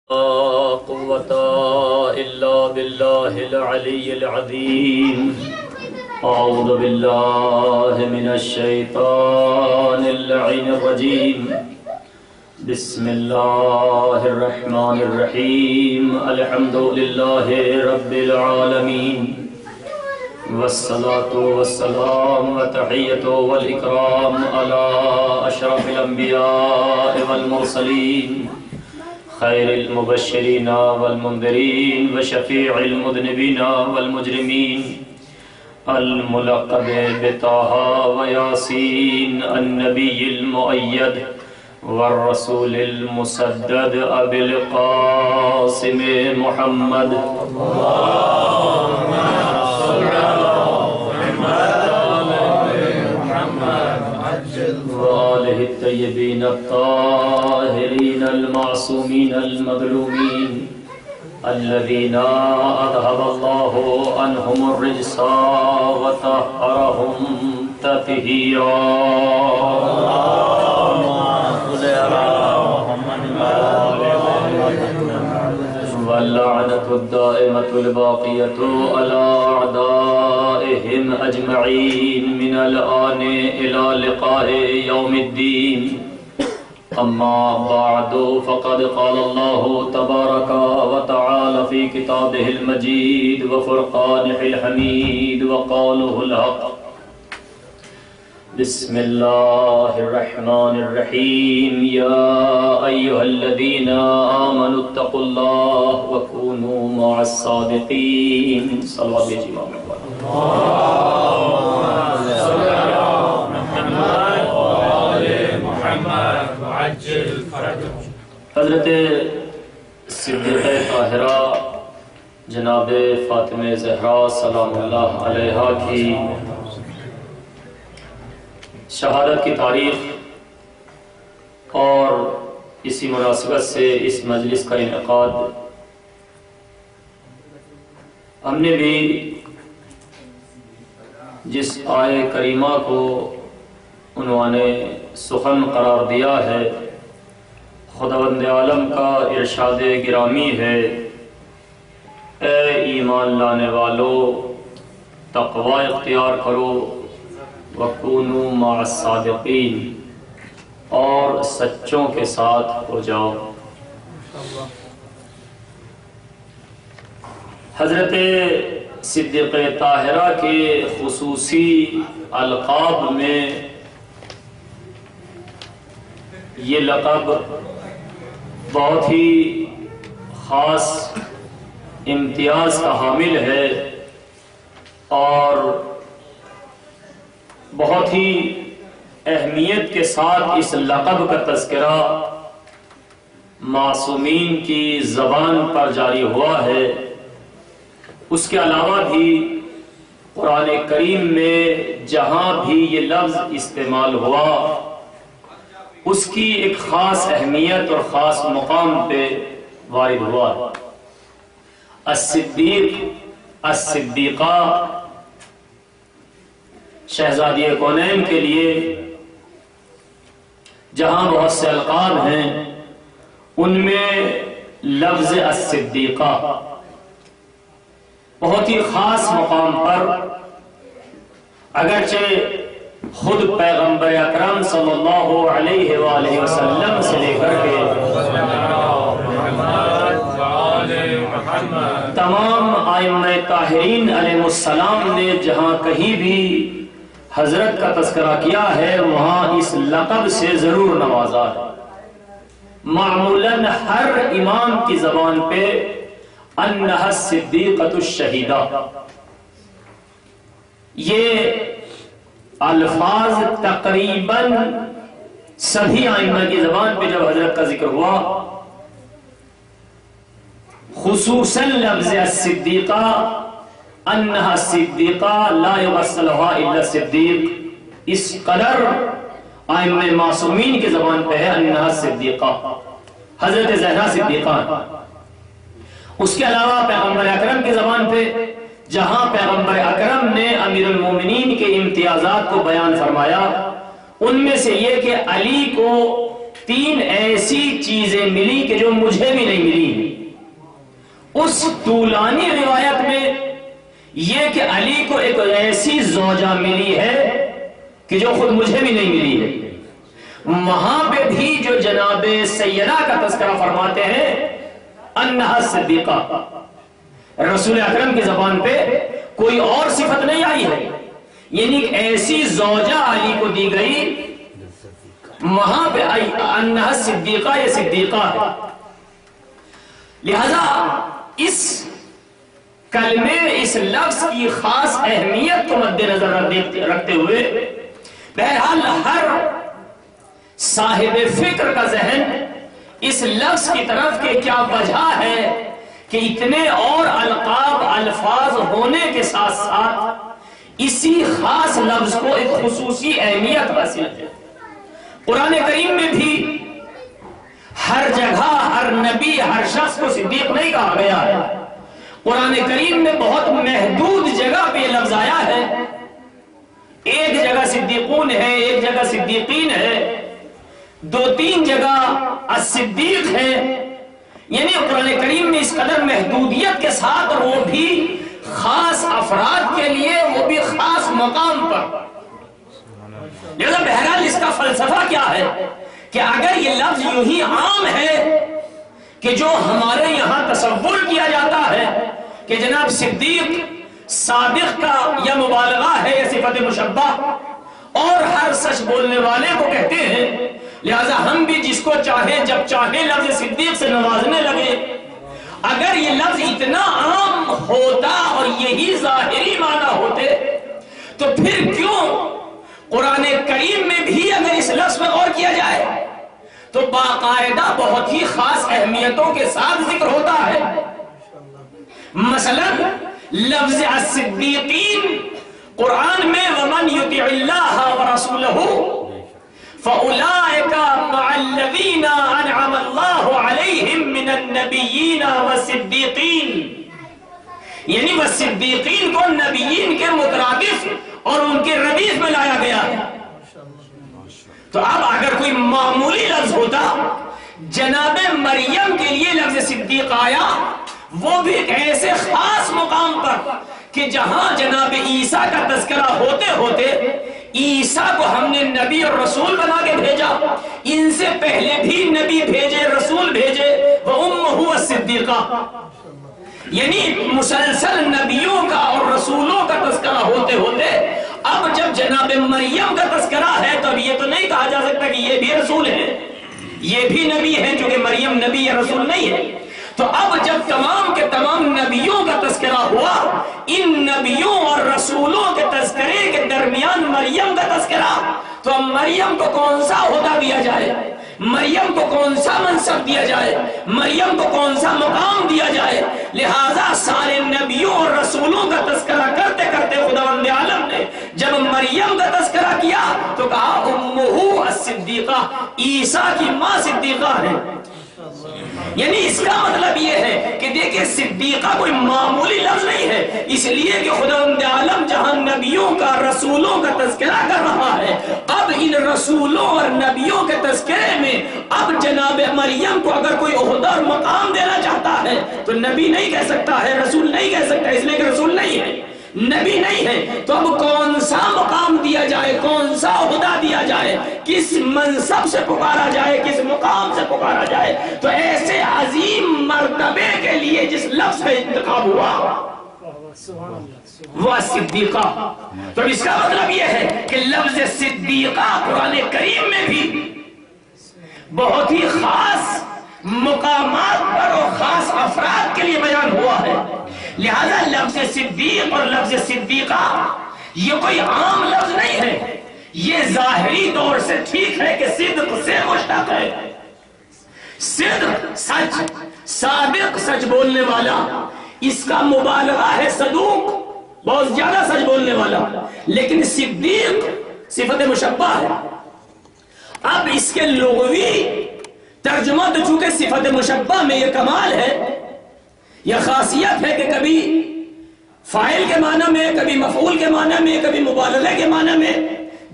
لا قوة إلا بالله العلي العظيم. أعوذ بالله من الشيطان اللعين الرجيم. بسم الله الرحمن الرحيم. الحمد لله رب العالمين، والصلاة والسلام والتحية والإكرام على أشرف الأنبياء والمرسلين، خير المبشرين والمنذرين وشفيع المذنبين والمجرمين، الملقب بطه وياسين، النبي المؤيد والرسول المسدد، أبي القاسم محمد. اللهم صل على محمد وآله الطيبين الطاهرين المعصومين المظلومين، الذين أذهب الله عنهم الرجس وطهرهم تطهيرا. واللعنة الدائمة الباقية على أعدائهم أجمعين من الآن إلى لقاء يوم الدين. أما بعد، فقد قال الله تبارك وتعالى في كتابه المجيد وفرقانه الحميد وقوله الحق. بسم الله الرحمن الرحيم. يا أيها الذين آمنوا اتقوا الله وكونوا مع الصادقين. صلوات الإمام. اللهم صل على محمد وآل محمد وعجل فرجهم. حضرت صدیقہ طاہرہ جناب فاطمہ زہرا سلام اللہ علیہا کی شہادت کی تاریخ اور اسی مناسبت سے اس مجلس کا انعقاد ہم نے بھی جس آیہ کریمہ کو عنوان سخن قرار دیا ہے، خداوند عالم کا ارشاد گرامی ہے: اے ایمان لانے والو، تقوی اختیار کرو، وَكُونُوا مَعَ الصَّادِقِينَ، اور سچوں کے ساتھ ہو جاؤ. حضرت صدیقہ طاہرہ کے خصوصی القاب میں یہ لقب بہت ہی خاص امتیاز کا حامل ہے اور بہت ہی اہمیت کے ساتھ اس لقب کا تذکرہ معصومین کی زبان پر جاری ہوا ہے. اس کے علاوہ بھی قرآن کریم میں جہاں بھی یہ لفظ استعمال ہوا اس کی ایک خاص اہمیت اور خاص مقام پہ وارد ہوا. الصدیق، الصدیقہ شہزادی کونین کے لیے جہاں بہت سے القاب ہیں، ان میں لفظ الصدیقہ بہت ہی خاص مقام پر، اگرچہ خود پیغمبر اکرم صلی اللہ علیہ وآلہ وسلم سے لے کر کے تمام ائمہ طاہرین علیہ السلام نے جہاں کہیں بھی حضرت کا تذکرہ کیا ہے وہاں اس لقب سے ضرور نوازا ہے. معمولاً ہر امام کی زبان پہ انہا الصدیقۃ الشہیدہ، یہ الفاظ تقریباً سبھی ائمہ کی زبان پہ جب حضرت کا ذکر ہوا، خصوصاً لفظ الصدیقہ، انہا الصدیقہ لا یغسلها الا الصدیق، اس قدر ائمہ معصومین کی زبان پہ ہے انہا الصدیقہ، حضرت زہرا صدیقہ. اس کے علاوہ پیغمبر اکرم کی زبان پہ جہاں پیغمبر اکرم نے امیر المومنین کے امتیازات کو بیان فرمایا، ان میں سے یہ کہ علی کو 3 ایسی چیزیں ملی کہ جو مجھے بھی نہیں ملی۔ اس طولانی روایت میں یہ کہ علی کو ایک ایسی زوجہ ملی ہے کہ جو خود مجھے بھی نہیں ملی ہے۔ وہاں پہ بھی جو جناب سیدہ کا تذکرہ فرماتے ہیں انہا صدیقہ، رسول اکرم کی زبان پہ کوئی اور صفت نہیں آئی ہے، یعنی ایسی زوجہ علی کو دی گئی، وہاں پہ انہا صدیقہ، یہ صدیقہ ہے۔ لہذا اس کلمے، اس لفظ کی خاص اہمیت کو مد نظر رکھتے ہوئے بہرحال ہر صاحب فکر کا ذہن اس لفظ کی طرف کہ کیا وجہ ہے کہ اتنے اور القاب الفاظ ہونے کے ساتھ ساتھ اسی خاص لفظ کو ایک خصوصی اہمیت حاصل ہے۔ قرآن کریم میں بھی ہر جگہ ہر نبی ہر شخص کو صدیق نہیں کہا گیا ہے۔ قرآن کریم میں بہت محدود جگہ پہ یہ لفظ آیا ہے، ایک جگہ صدیقون ہے، ایک جگہ صدیقین ہے، 2-3 جگہ الصدیق ہے، یعنی قرآن کریم میں اس قدر محدودیت کے ساتھ، اور وہ بھی خاص افراد کے لیے، وہ بھی خاص مقام پر۔ لہذا بہرحال اس کا فلسفہ کیا ہے کہ اگر یہ لفظ یوں ہی عام ہے کہ جو ہمارے یہاں تصور کیا جاتا ہے کہ جناب صدیق صادق کا یا مبالغہ ہے یا صفت مشبہ، اور ہر سچ بولنے والے کو کہتے ہیں، لہذا ہم بھی جس کو چاہیں جب چاہیں لفظ صدیق سے نوازنے لگے۔ اگر یہ لفظ اتنا عام ہوتا اور یہی ظاہری معنی ہوتے تو پھر کیوں قرآن کریم میں بھی اگر اس لفظ میں غور کیا جائے تو باقاعدہ بہت ہی خاص اہمیتوں کے ساتھ ذکر ہوتا ہے۔ مثلا لفظ الصدیقین قرآن میں وَمَنْ يُطِعِ اللَّهَ وَرَسُولَهُ فَأُولَئِكَ مَعَ الَّذِينَ أَنْعَمَ اللَّهُ عَلَيْهِمْ مِنَ النَّبِيِّينَ وَالصِّدِّيقِينَ، یعنی والصدیقین کو نبیین کے مترادف اور ان کے ردیف میں لایا گیا ہے۔ تو اب اگر کوئی معمولی لفظ ہوتا، جناب مریم کے لیے لفظ صدیق آیا، وہ بھی ایک ایسے خاص مقام پر کہ جہاں جناب عیسیٰ کا تذکرہ ہوتے ہوتے عیسیٰ کو ہم نے نبی اور رسول بنا کے بھیجا، ان سے پہلے بھی نبی بھیجے، رسول بھیجے، وَأُمُّهُ الصِّدِّيقَةُ، یعنی مسلسل نبیوں کا اور رسولوں کا تذکرہ ہوتے ہوتے اب جب جناب مریم کا تذکرہ ہے تو اب یہ تو نہیں کہا جا سکتا کہ یہ بھی رسول ہے، یہ بھی نبی ہے، چونکہ مریم نبی یا رسول نہیں ہے۔ تو اب جب تمام کے تمام نبیوں کا تذکرہ ہوا، ان نبیوں اور رسولوں کے تذکرے کے درمیان مریم کا تذکرہ، تو اب مریم کو کون سا عہدہ دیا جائے، مریم کو کون سا منصب دیا جائے، مریم کو کون سا مقام دیا جائے؟ لہذا سارے نبیوں اور رسولوں کا تذکرہ کرتے کرتے خداوند عالم نے جب مریم کا تذکرہ کیا تو کہا امہ الصدیقہ، عیسیٰ کی ماں صدیقہ ہے۔ یعنی اس کا مطلب یہ ہے کہ دیکھیں صدیقہ کوئی معمولی لفظ نہیں ہے، اس لیے کہ خداوند عالم جہاں نبیوں کا رسولوں کا تذکرہ کر رہا ہے، اب ان رسولوں اور نبیوں کے تذکرے میں اب جناب مریم کو اگر کوئی عہدہ اور مقام دینا چاہتا ہے تو نبی نہیں کہہ سکتا ہے، رسول نہیں کہہ سکتا، اس لیے کہ رسول نہیں ہے، نبی نہیں ہے، تو اب کون سا مقام دیا جائے، کون سا عہدہ دیا جائے، کس منصب سے پکارا جائے، کس مقام سے پکارا جائے؟ تو ایسے عظیم مرتبے کے لیے جس لفظ کا انتخاب ہوا وہ صدیقہ۔ تو اس کا مطلب یہ ہے کہ لفظ صدیقہ قرآن کریم میں بھی بہت ہی خاص مقامات پر اور خاص افراد کے لیے بیان ہوا ہے۔ لہذا لفظ صدیق اور لفظ صدیقہ یہ کوئی عام لفظ نہیں ہے، یہ ظاہری طور سے ٹھیک ہے کہ صدق سے مشتق ہے، صدق سچ، صادق سچ بولنے والا، اس کا مبالغہ ہے صدوق، بہت زیادہ سچ بولنے والا، لیکن صدیق صفت مشبہ ہے۔ اب اس کے لغوی ترجمہ تو چونکہ صفت مشبہ میں یہ کمال ہے، یہ خاصیت ہے کہ کبھی فاعل کے معنی میں، کبھی مفعول کے معنی میں، کبھی مبالغہ کے معنی میں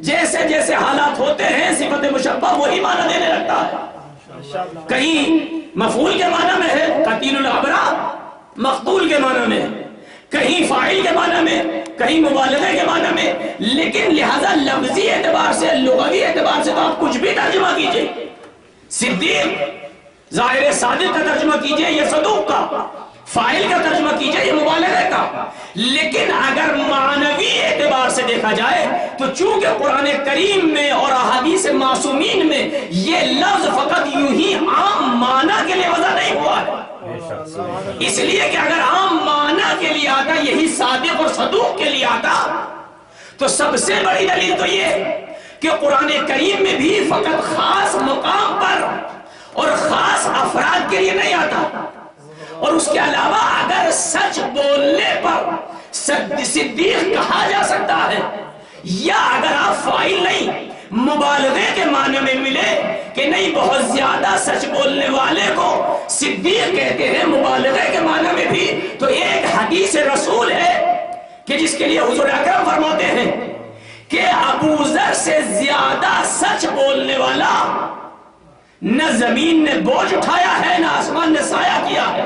جیسے جیسے حالات ہوتے ہیں صفت مشبہ وہی معنی دینے لگتا ہے. کہیں مفعول کے معنی میں ہے قتیل الابرار، مقتول کے معنی میں، کہیں فاعل کے معنی میں، کہیں مبالغے کے معنی میں. لیکن لہذا لفظی اعتبار سے، لغوی اعتبار سے تو آپ کچھ بھی ترجمہ کیجئے. صدیق ظاہر صادق کا ترجمہ کیجئے یا صدوق کا، فاعل کا ترجمہ کیجئے یا مبالغے کا. لیکن اگر معنوی اعتبار سے دیکھا جائے تو چونکہ قرآن کریم میں اور احادیث معصومین میں یہ لفظ فقط یوں ہی عام معنی کے لیے وضع نہیں ہوا ہے. اس لیے کہ اگر عام معنی کے لیے آتا، یہی صادق اور صدوق کے لیے آتا، تو سب سے بڑی دلیل تو یہ کہ قرآن کریم میں بھی فقط خاص مقام پر اور خاص افراد کے لیے نہیں آتا. اور اس کے علاوہ اگر سچ بولنے پر صدیق کہا جا سکتا ہے، یا اگر آپ فاعل نہیں مبالغے کے معنی میں ملے کہ نہیں بہت زیادہ سچ بولنے والے کو صدیق کہتے ہیں مبالغے کے معنی میں بھی، تو ایک حدیث رسول ہے کہ جس کے لیے حضور اکرم فرماتے ہیں کہ ابو ذر سے زیادہ سچ بولنے والا نہ زمین نے بوجھ اٹھایا ہے نہ آسمان نے سایہ کیا ہے.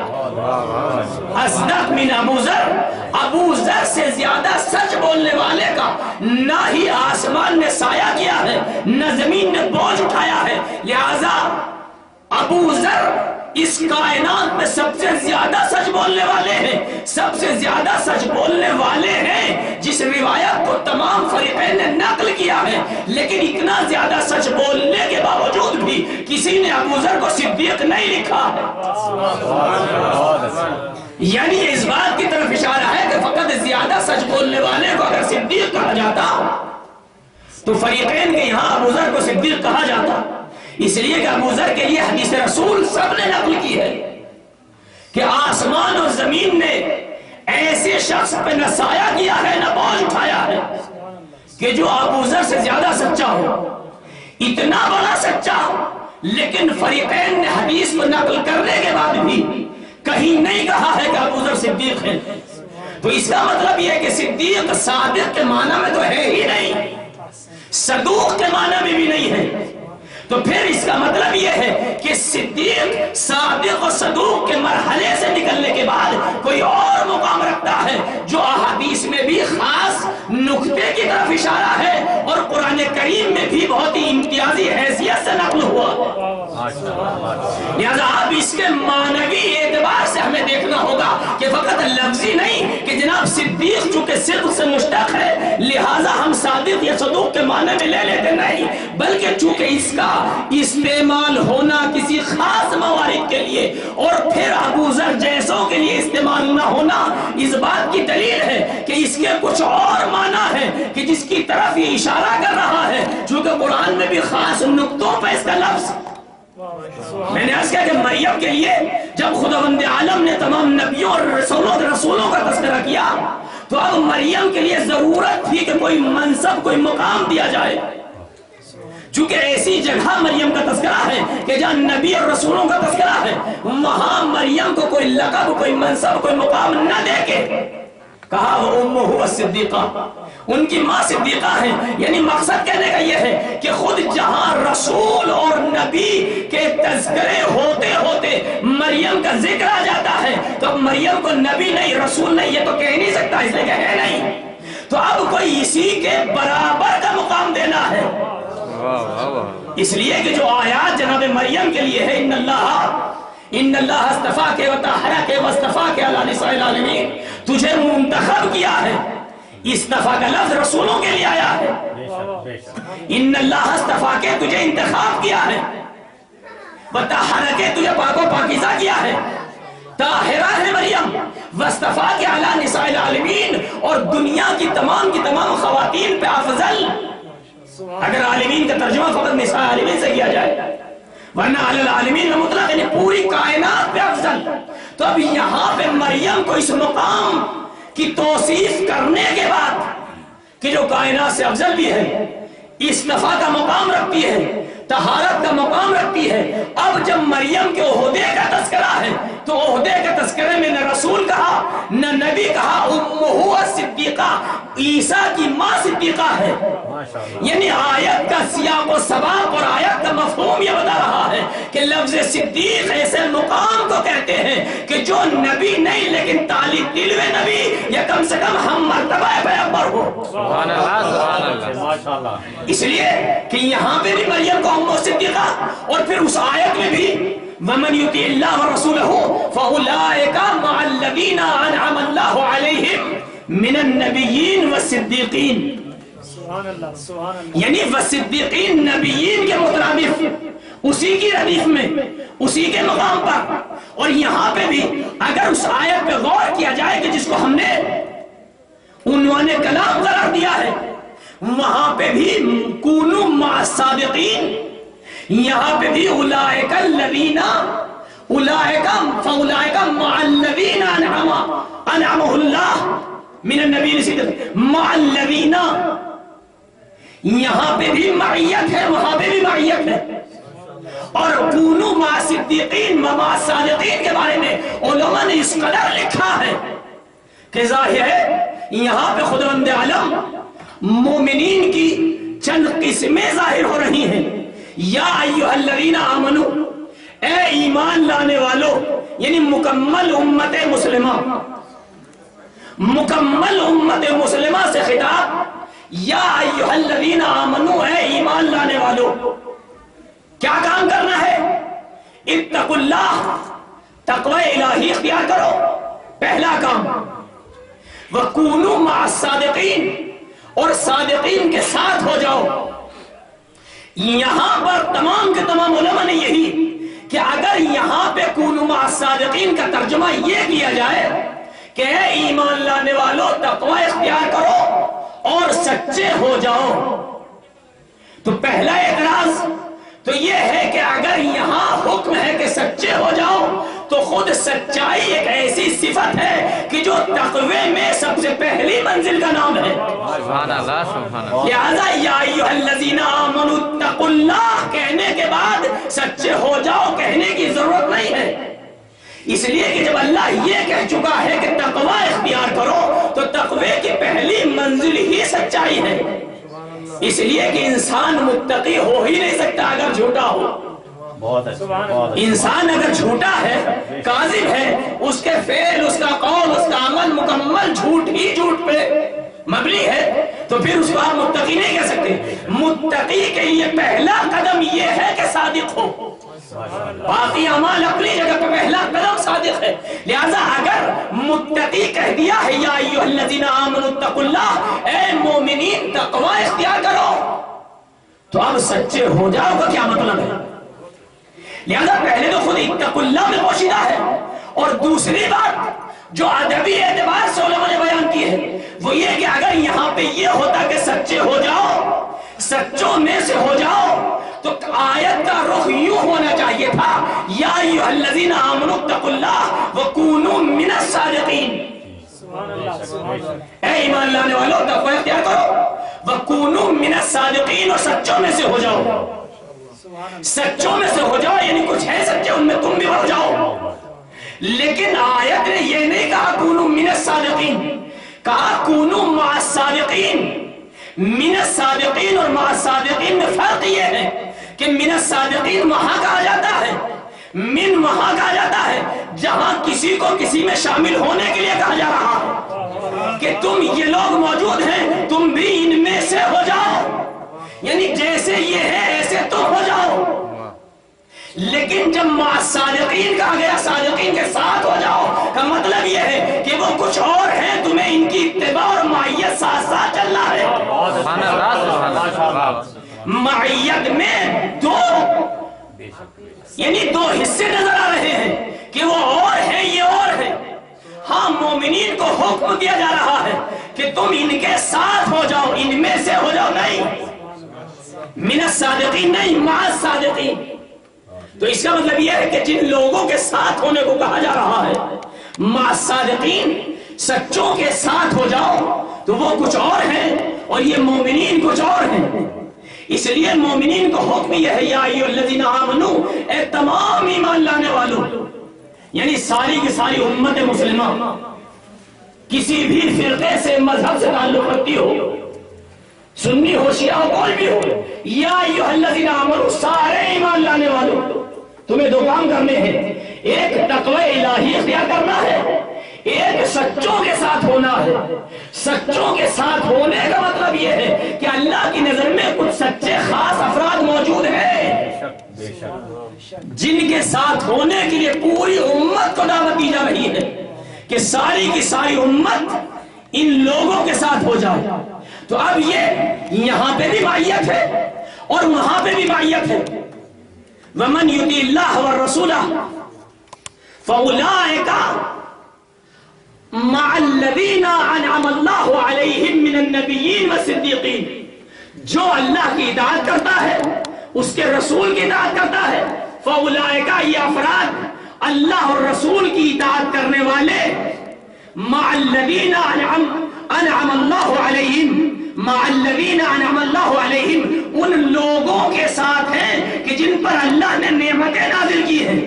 اصدق من ابو ذر، ابو ذر سے زیادہ سچ بولنے والے کا نہ ہی آسمان نے سایہ کیا ہے نہ زمین نے بوجھ اٹھایا ہے. لہذا ابو ذر اس کائنات میں سب سے زیادہ سچ بولنے والے ہیں، سب سے زیادہ سچ بولنے والے ہیں جس روایت کو تمام فریقین نے نقل کیا ہے. لیکن اتنا زیادہ سچ بولنے کے باوجود بھی کسی نے ابو ذر کو صدیق نہیں لکھا. یعنی اس بات کی طرف اشارہ ہے کہ فقط زیادہ سچ بولنے والے کو اگر صدیق کہا جاتا تو فریقین کے یہاں ابو ذر کو صدیق کہا جاتا. اس لیے کہ ابو ذر کے لیے حدیث رسول سب نے نقل کی ہے کہ آسمان اور زمین نے ایسے شخص پہ نہ سایہ کیا ہے نہ بوجھ اٹھایا ہے کہ جو ابو ذر سے زیادہ سچا ہو. اتنا بڑا سچا، لیکن فریقین نے حدیث کو نقل کرنے کے بعد بھی کہیں نہیں کہا ہے کہ ابو ذر صدیق ہے. تو اس کا مطلب یہ ہے کہ صدیق صادق کے معنی میں تو ہے ہی نہیں، صدوق کے معنی میں بھی نہیں ہے. تو پھر اس کا مطلب یہ ہے کہ صدیق صادق و صدوق کے مرحلے سے نکلنے کے بعد کوئی اور مقام رکھتا ہے جو احادیث میں بھی خاص نقطے کی طرف اشارہ ہے اور قرآن کریم میں بھی بہت ہی امتیازی حیثیت سے نقل ہوا. لہذا اب اس کے معنوی اعتبار سے ہمیں دیکھنا ہوگا کہ فقط لفظی نہیں کہ جناب صدیق چونکہ صدق سے مشتق ہے لہذا ہم صادق یا صدوق کے معنی میں لے لیتے نہیں، بلکہ چونکہ اس کا استعمال ہونا کسی خاص موارد کے لیے اور پھر ابو ذر جیسوں کے لیے استعمال نہ ہونا اس بات کی دلیل ہے کہ اس کے کچھ اور معنی ہے کہ جس کی طرف یہ اشارہ کر رہا ہے. چونکہ قرآن میں بھی خاص نقطوں پہ اس کا لفظ، میں نے عرض کیا کہ مریم کے لیے جب خداوند عالم نے تمام نبیوں اور رسولوں کا تذکرہ کیا تو اب مریم کے لیے ضرورت تھی کہ کوئی منصب کوئی مقام دیا جائے. چونکہ ایسی جگہ مریم کا تذکرہ ہے کہ جہاں نبی اور رسولوں کا تذکرہ ہے وہاں مریم کو کوئی لقب کوئی منصب کوئی مقام نہ دے کے کہا وہ امہ صدیقہ، ان کی ماں صدیقہ ہیں. یعنی مقصد کہنے کا یہ ہے کہ خود جہاں رسول اور نبی کے تذکرے ہوتے ہوتے مریم کا ذکر آ جاتا ہے تو مریم کو نبی نہیں رسول نہیں یہ تو کہہ نہیں سکتا، اس لیے کہ ہے نہیں. تو اب کوئی اسی کے برابر کا مقام دینا ہے. اس لیے کہ جو آیات جناب مریم کے لیے ہے ان اللہ اصطفاک و طہرک واصطفاک علی نساء العالمین، تجھے منتخب کیا ہے. اصطفا کا لفظ رسولوں کے لیے آیا ہے. ان اللہ اصطفاک، تجھے انتخاب کیا ہے. وطہرک، تجھے پاک و پاکیزہ کیا ہے. طاہرہ ہے مریم. واصطفاک علی نساء العالمین، اور دنیا کی تمام خواتین پہ افضل. اگر عالمین کا ترجمہ فقط نساء عالمین سے کیا جائے ورنہ علی العالمین میں مطلق یعنی پوری کائنات پہ افضل. تو اب یہاں پہ مریم کو اس مقام کی توصیف کرنے کے بعد کہ جو کائنات سے افضل بھی ہے، اصطفا کا مقام رکھتی ہے، طہارت کا مقام رکھتی ہے۔ اب جب مریم کے عہدے کا تذکرہ ہے تو عہدے کے تذکرے میں نہ رسول کہا نہ نبی کہا، امہ صدیقہ، عیسیٰ کی ماں صدیقہ ہے۔ یعنی آیت کا سیاق و سباق اور آیت کا مفہوم یہ بتا رہا ہے کہ لفظ صدیق ایسے مقام کو کہتے ہیں کہ جو نبی نہیں لیکن تعلیم دلوے نبی یا کم سے کم ہم مرتبہ پیغمبر ہو۔ سبحان اللہ سبحان اللہ ماشاءاللہ۔ اس لیے کہ یہاں پہ بھی مریم کو ام صدیقہ، اور پھر اس آیت میں بھی وَمَنْ يُطِعِ اللَّهَ وَرَسُولَهُ فَأُولَٰئِكَ مَعَ الَّذِينَ أَنْعَمَ اللَّهُ عَلَيْهِمْ مِنَ النَّبِيِّينَ وَالصِّدِّيقِينَ، یعنی وَالصِّدِّيقِينَ نبیین کے مترادف، اسی کی ردیف میں، اسی کے مقام پر۔ اور یہاں پہ بھی اگر اس آیت پہ غور کیا جائے کہ جس کو ہم نے عنوان کلام قرار دیا ہے، وہاں پہ بھی کونوا مع الصادقین، یہاں پہ بھی اولئک الذین فاولئک مع الذین انعمہ اللہ من النبیین مع الذین، یہاں پہ بھی معیت ہے وہاں پہ بھی معیت ہے۔ اور کونوا مع الصدیقین مع الصادقین کے بارے میں علماء نے اس قدر لکھا ہے کہ ظاہر ہے یہاں پہ خداوند عالم مومنین کی چند قسمیں ظاہر ہو رہی ہیں۔ یا ایھا الذین آمنو، اے ایمان لانے والو، یعنی مکمل امت مسلمہ، مکمل امت مسلمہ سے خطاب، یا ایھا الذین آمنو، اے ایمان لانے والو، کیا کام کرنا ہے؟ اتقوا اللہ، تقوی الہی اختیار کرو، پہلا کام۔ وَكُونُوا مَعَ الصَّادِقِينَ، اور صادقین کے ساتھ ہو جاؤ۔ یہاں پر تمام کے تمام علماء نے یہی کہ اگر یہاں پہ کونوا مع الصادقین کا ترجمہ یہ کیا جائے کہ اے ایمان لانے والو تقوی اختیار کرو اور سچے ہو جاؤ، تو پہلا اعتراض تو یہ ہے کہ اگر یہاں حکم ہے کہ سچے ہو جاؤ تو خود سچائی ایک ایسی صفت ہے کہ جو تقوی میں سب سے پہلی منزل کا نام ہے۔ سبحان اللہ سبحان اللہ۔ لہذا یا ایھا الذین آمنوا اتقوا اللہ کہنے کے بعد سچے ہو جاؤ کہنے کی ضرورت نہیں ہے، اس لیے کہ جب اللہ یہ کہہ چکا ہے کہ تقوی اختیار کرو تو تقوی کی پہلی منزل ہی سچائی ہے۔ اس لیے کہ انسان متقی ہو ہی نہیں سکتا اگر جھوٹا ہو۔ انسان اگر جھوٹا ہے، کاذب ہے، اس کے فعل، اس کا قول، اس کا عمل مکمل جھوٹ ہی جھوٹ پہ مبنی ہے، تو پھر اس کو آپ متقی نہیں کہہ سکتے۔ متقی کے لیے پہلا قدم یہ ہے کہ صادق ہو، باقی اعمال اپنی جگہ پہ پہلا قدم صادق ہے۔ لہذا اگر متقی کہہ دیا ہے یا ایھا الذین آمنوا اتقوا اللہ، اے مومنین تقوی اختیار کرو، تو اب سچے ہو جاؤ کا کیا مطلب ہے؟ لہذا پہلے تو خود اتقوا اللہ میں پوشیدہ ہے، اور دوسری بات جو ادبی اعتبار سے علماء نے بیان کی ہے وہ یہ کہ اگر یہاں پہ یہ ہوتا کہ سچے ہو جاؤ، سچوں میں سے ہو جاؤ، تو آیت کا رخ یوں ہونا چاہیے تھا یا ایھا الذین آمنوا اتقوا اللہ وکونوا من الصادقین، اے ایمان لانے والو تقوی اختیار کرو، وکونوا من الصادقین، اور سچوں میں سے ہو جاؤ۔ سچوں میں سے ہو جاؤ یعنی کچھ ہے سچے ان میں تم بھی ہو جاؤ، لیکن آیت نے یہ نہیں کہا کونوا من الصادقین، کہا کونوا مع الصادقین۔ من الصادقین اور مع الصادقین میں فرق یہ ہے کہ من الصادقین وہاں کہا جاتا ہے، من وہاں کہا جاتا ہے جہاں کسی کو کسی میں شامل ہونے کے لیے کہا جا رہا ہے کہ تم یہ لوگ موجود ہیں تم بھی ان میں سے ہو جاؤ، یعنی جیسے یہ ہے ایسے تم ہو جاؤ۔ لیکن جب مع الصادقین کہا گیا صادقین کے ساتھ ہو جاؤ کا مطلب یہ ہے کہ وہ کچھ اور ہیں، تمہیں ان کی اتباع اور معیت ساتھ ساتھ چلنا ہے۔ سبحان اللہ سبحان اللہ۔ معیت میں یعنی دو حصے نظر آ رہے ہیں کہ وہ اور ہیں یہ اور ہیں۔ ہاں مومنین کو حکم دیا جا رہا ہے کہ تم ان کے ساتھ ہو جاؤ، ان میں سے ہو جاؤ، نہیں من الصادقین نہیں مع الصادقین۔ تو اس کا مطلب یہ ہے کہ جن لوگوں کے ساتھ ہونے کو کہا جا رہا ہے مع الصادقین، سچوں کے ساتھ ہو جاؤ، تو وہ کچھ اور ہیں اور یہ مومنین کچھ اور ہیں۔ اس لیے مومنین کو حکم یہ ہے یا ایھا الذین آمنو، اے تمام ایمان لانے والوں، یعنی ساری کی ساری امت مسلمہ کسی بھی فرقے سے مذہب سے تعلق رکھتی ہو، سنی ہو شیعہ ہو کوئی بھی ہو، یا ایھا الذین آمنو سارے ایمان لانے والوں، تمہیں دو کام کرنے ہیں، ایک تقوی الہی اختیار کرنا ہے، ایک سچوں کے ساتھ ہونا ہے۔ سچوں کے ساتھ ہونے کا مطلب یہ ہے کہ اللہ کی نظر میں کچھ سچے خاص افراد موجود ہیں جن کے ساتھ ہونے کے لیے پوری امت کو دعوت دی جا رہی ہے کہ ساری کی ساری امت ان لوگوں کے ساتھ ہو جائے۔ تو اب یہ یہاں پہ بھی معیت ہے اور وہاں پہ بھی معیت ہے۔ وَمَنْ يُطِعِ اللَّهَ وَالرَّسُولَ فَأُولَٰئِكَ مع الذین انعم اللہ علیہم من النبیین والصدیقین، جو اللہ کی اطاعت کرتا ہے، اس کے رسول کی اطاعت کرتا ہے، فاولئک، یہ افراد اللہ اور رسول کی اطاعت کرنے والے، مع الذین انعم اللہ علیہم، مع الذین انعم اللہ علیہم، ان لوگوں کے ساتھ ہیں کہ جن پر اللہ نے نعمتیں نازل کی ہیں۔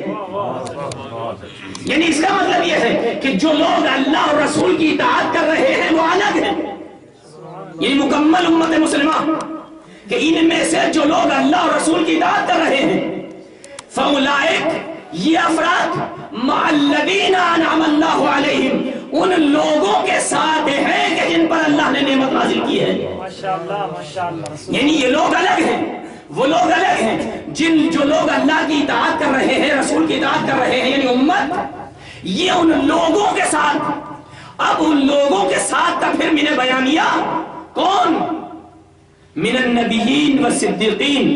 یعنی اس کا مطلب یہ ہے کہ جو لوگ اللہ اور رسول کی اطاعت کر رہے ہیں وہ الگ ہیں، یہ مکمل امت مسلمہ کہ ان میں سے جو لوگ اللہ اور رسول کی اطاعت کر رہے ہیں، فاولئک، یہ افراد، مع الذین انعم اللہ علیہم، ان لوگوں کے ساتھ ہیں کہ جن پر اللہ نے نعمت نازل کی ہے۔ یعنی یہ لوگ الگ ہیں، وہ لوگ الگ ہیں جو لوگ اللہ کی اطاعت کر رہے ہیں، رسول کی اطاعت کر رہے ہیں، یعنی امت، یہ ان لوگوں کے ساتھ۔ اب ان لوگوں کے ساتھ کا پھر من بیانیہ کون؟ من النبیین والصدیقین،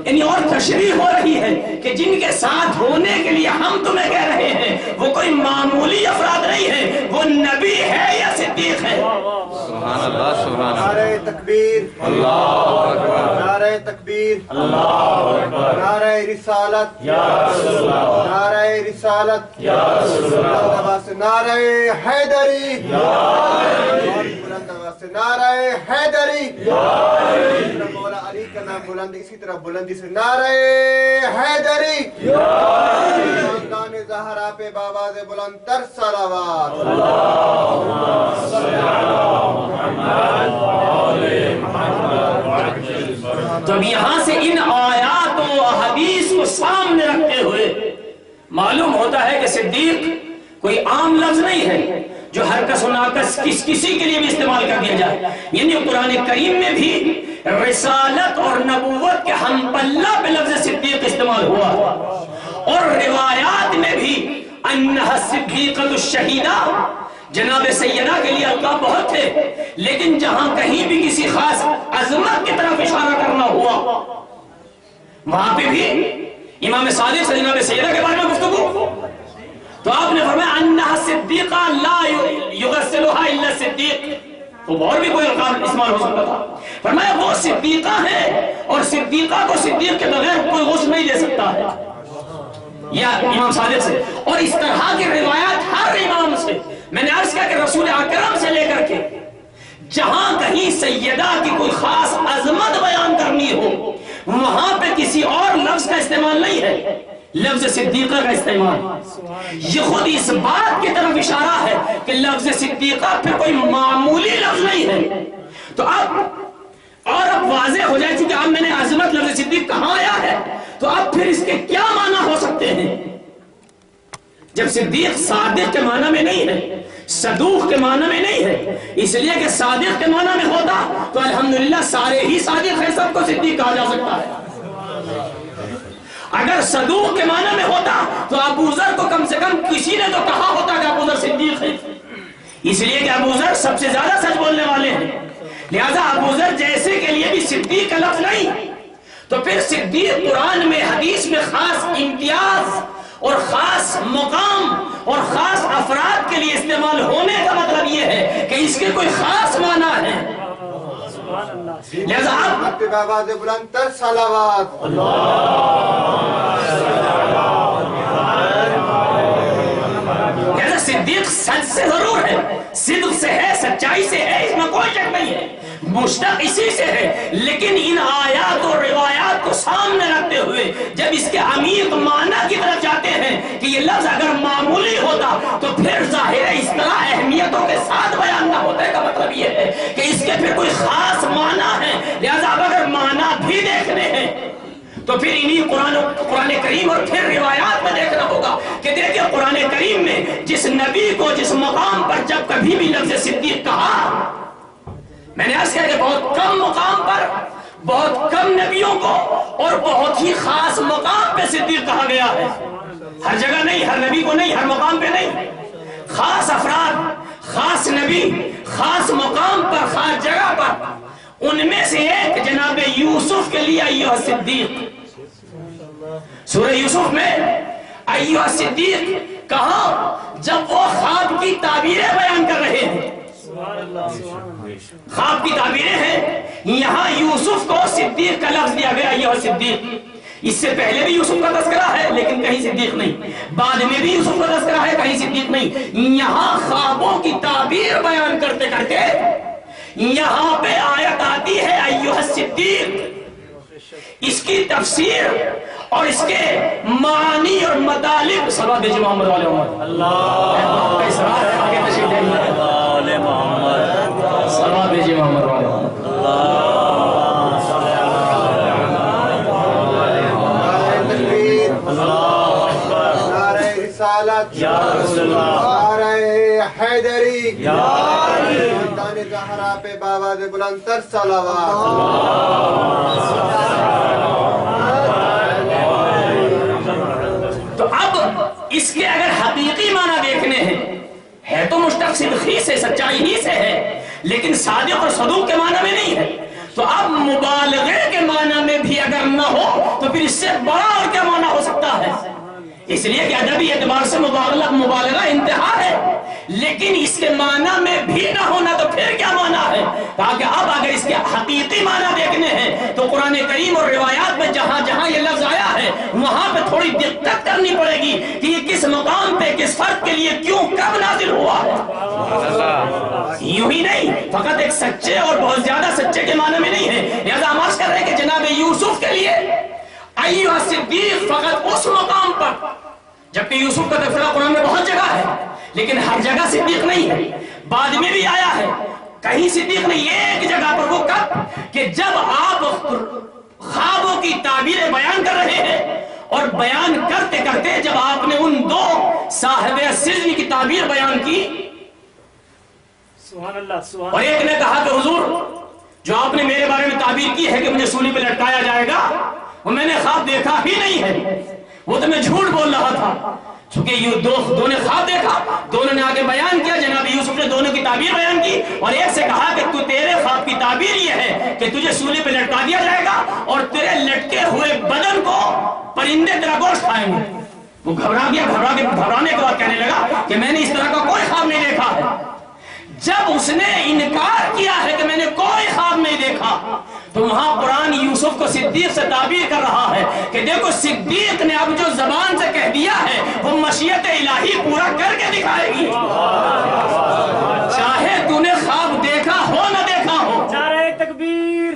یعنی اور تشریح ہو رہی ہے کہ جن کے ساتھ ہونے کے لیے ہم تمہیں کہہ رہے ہیں وہ کوئی معمولی افراد نہیں ہے، وہ نبی ہے یا صدیق ہے۔ سبحان اللہ، سبحان اللہ، نعرہ تکبیر، اللہ اکبر، نعرہ تکبیر، اللہ اکبر، نعرہ رسالت، یا رسول اللہ، نعرہ رسالت، یا رسول اللہ، نعرہ حیدری، نعرہ حیدری، مولا علی کا نام بلند، اسی طرح بلندی سے نعرہ حیدری، خاندان زہرا پہ بآواز بلند تر صلوات۔ تو اب یہاں سے ان آیات و احادیث کو سامنے رکھتے ہوئے معلوم ہوتا ہے کہ صدیق کوئی عام لفظ نہیں ہے جو ہر کس و ناکس کسی کے لیے بھی استعمال کر دیا جائے، یعنی قرآن کریم میں بھی رسالت اور نبوت کے ہم پلہ پہ لفظ صدیق استعمال ہوا، اور روایات میں بھی انہا صدیقۃ الشہیدہ، جناب سیدہ کے لیے القاب بہت تھے، لیکن جہاں کہیں بھی کسی خاص عظمت کی طرف اشارہ کرنا ہوا وہاں پہ بھی امام صادق سے جناب سیدہ کے بارے میں گفتگو، تو آپ نے فرمایا انہا صدیقہ لا یغسلها الا الصدیق، تو اور بھی کوئی القاب استعمال ہو سکتا تھا، فرمایا وہ صدیقہ ہے اور صدیقہ کو صدیق کے بغیر کوئی غسل نہیں دے سکتا ہے، یا امام صادق سے۔ اور اس طرح کی روایات ہر امام سے، میں نے عرض کیا کہ رسول اکرم سے لے کر کے جہاں کہیں سیدہ کی کوئی خاص عظمت بیان کرنی ہو وہاں پہ کسی اور لفظ کا استعمال نہیں ہے، لفظ صدیقہ کا استعمال۔ یہ خود اس بات کی طرف اشارہ ہے کہ لفظ صدیقہ پھر کوئی معمولی لفظ نہیں ہے۔ تو اب واضح ہو جائے، چونکہ اب میں نے عظمت لفظ صدیق کہاں آیا ہے، تو اب پھر اس کے کیا معنی ہو سکتے ہیں؟ جب صدیق صادق کے معنی میں نہیں ہے، صدوق کے معنی میں نہیں ہے، اس لیے کہ صادق کے معنی میں ہوتا تو الحمدللہ سارے ہی صادق ہیں، سب کو صدیق کہا جا سکتا ہے۔ اگر صدوق کے معنی میں ہوتا تو ابو ذر کو کم سے کم کسی نے تو کہا ہوتا کہ ابو ذر صدیق ہے، اس لیے کہ ابو ذر سب سے زیادہ سچ بولنے والے ہیں، لہذا ابو ذر جیسے کے لیے بھی صدیق کا لفظ نہیں۔ تو پھر صدیق قرآن میں، حدیث میں خاص امتیاز اور خاص مقام اور خاص افراد کے لیے استعمال ہونے کا مطلب یہ ہے کہ اس کے کوئی خاص معنی ہے، لہذا آپ بآواز بلند تر صلوات۔ لہذا صدیق سچ سے ضرور ہے، صدق سے ہے، سچائی سے ہے، اس میں کوئی شک نہیں ہے، مشتق اسی سے ہے، لیکن ان آیات و سامنے رکھتے ہوئے جب اس کے عمیق معنی کی طرف جاتے ہیں کہ یہ لفظ اگر معمولی ہوتا تو پھر ظاہر ہے اس طرح اہمیتوں کے ساتھ بیان نہ ہوتا کا مطلب یہ ہے کہ اس کے پھر کوئی خاص معنی ہے، لہذا اب اگر معنی بھی دیکھنے ہیں تو پھر انہی قرآن کریم اور پھر روایات میں دیکھنا ہوگا کہ دیکھیں قرآن کریم میں جس نبی کو جس مقام پر جب کبھی بھی لفظ صدیق کہا، میں نے عرض کیا کہ بہت کم مقام پر بہت کم نبیوں کو اور بہت ہی خاص مقام پہ صدیق کہا گیا ہے، ہر جگہ نہیں، ہر نبی کو نہیں، ہر مقام پہ نہیں، خاص افراد، خاص نبی، خاص مقام پر، خاص جگہ پر، ان میں سے ایک جناب یوسف کے لیے ایھا صدیق، سورہ یوسف میں ایھا صدیق کہا جب وہ خواب کی تعبیریں بیان کر رہے ہیں، خواب کی تعبیریں ہیں، یہاں یوسف کو صدیق کا لفظ دیا گیا ایھا صدیق، اس سے پہلے بھی یوسف کا تذکرہ ہے لیکن کہیں صدیق نہیں، بعد میں بھی یوسف کا تذکرہ ہے کہیں صدیق نہیں، یہاں خوابوں کی تعبیر بیان کرتے کرتے یہاں پہ آیت آتی ہے ایھا صدیق، اس کی تفسیر اور اس کے معانی اور مطالب صلوات بھیجئے محمد والے محمد اللہ کا اسرار ہے، آگے تشریف لائیے محمد صلوات بھیجئے محمد والے محمد یا رسول اللہ، نعرہ حیدری، خاندان زہرا پہ بآواز بلند تر صلوات۔ تو اب اس کے اگر حقیقی معنی دیکھنے ہیں، ہے تو مشتق صدقی سے، سچائی ہی سے ہے، لیکن صادق اور صدوق کے معنی میں نہیں ہے، تو اب مبالغے کے معنی میں بھی اگر نہ ہو تو پھر اس سے بڑا اور کیا معنی ہو سکتا ہے؟ اس لیے کہ ادبی اعتبار سے مبالغہ انتہا ہے، لیکن اس کے معنی میں بھی نہ ہونا تو پھر کیا معنی ہے؟ تاکہ اب اگر اس کے حقیقی معنی دیکھنے ہیں تو قرآن کریم اور روایات میں جہاں جہاں یہ لفظ آیا ہے وہاں پہ تھوڑی دقت کرنی پڑے گی کہ یہ کس مقام پہ کس فرد کے لیے کیوں کب نازل ہوا ہے، یوں ہی نہیں فقط ایک سچے اور بہت زیادہ سچے کے معنی میں نہیں ہے، لہذا ہم عرض کر رہے ہیں کہ جناب یوسف کے لیے ایھا صدیق فقط اس مقام پر، جبکہ یوسف کا تذکرہ قرآن میں بہت جگہ ہے لیکن ہر جگہ صدیق نہیں ہے، بعد میں بھی آیا ہے کہیں صدیق نہیں، ایک جگہ پر، وہ کب کہ جب آپ خوابوں کی تعبیریں بیان کر رہے ہیں اور بیان کرتے کرتے جب آپ نے ان دو صاحب سجن کی تعبیر بیان کی، سبحان اللہ، سبحان اور ایک نے کہا کہ حضور جو آپ نے میرے بارے میں تعبیر کی ہے کہ مجھے سولی پہ لٹکایا جائے گا وہ میں نے خواب دیکھا ہی نہیں ہے، وہ تو میں جھوٹ بول رہا تھا، چونکہ یہ دو نے خواب دیکھا، دونوں نے آگے بیان کیا، جناب یوسف نے دونوں کی تعبیر بیان کی اور ایک سے کہا کہ تیرے خواب کی تعبیر یہ ہے کہ تجھے سولی پہ لٹکا دیا جائے گا اور تیرے لٹکے ہوئے بدن کو پرندے تیرا گوشت کھائیں گے۔ وہ گھبرا گیا، گھبرانے کے بعد کہنے لگا کہ میں نے اس طرح کا کوئی خواب نہیں دیکھا ہے۔ جب اس نے انکار کیا ہے کہ میں نے کوئی خواب نہیں دیکھا تو وہاں قرآن یوسف کو صدیق سے تعبیر کر رہا ہے کہ دیکھو صدیق نے اب جو زبان سے کہہ دیا ہے وہ مشیت الہی پورا کر کے دکھائے گی، چاہے تو نے خواب دیکھا ہو نہ دیکھا ہو۔ نعرہ تکبیر،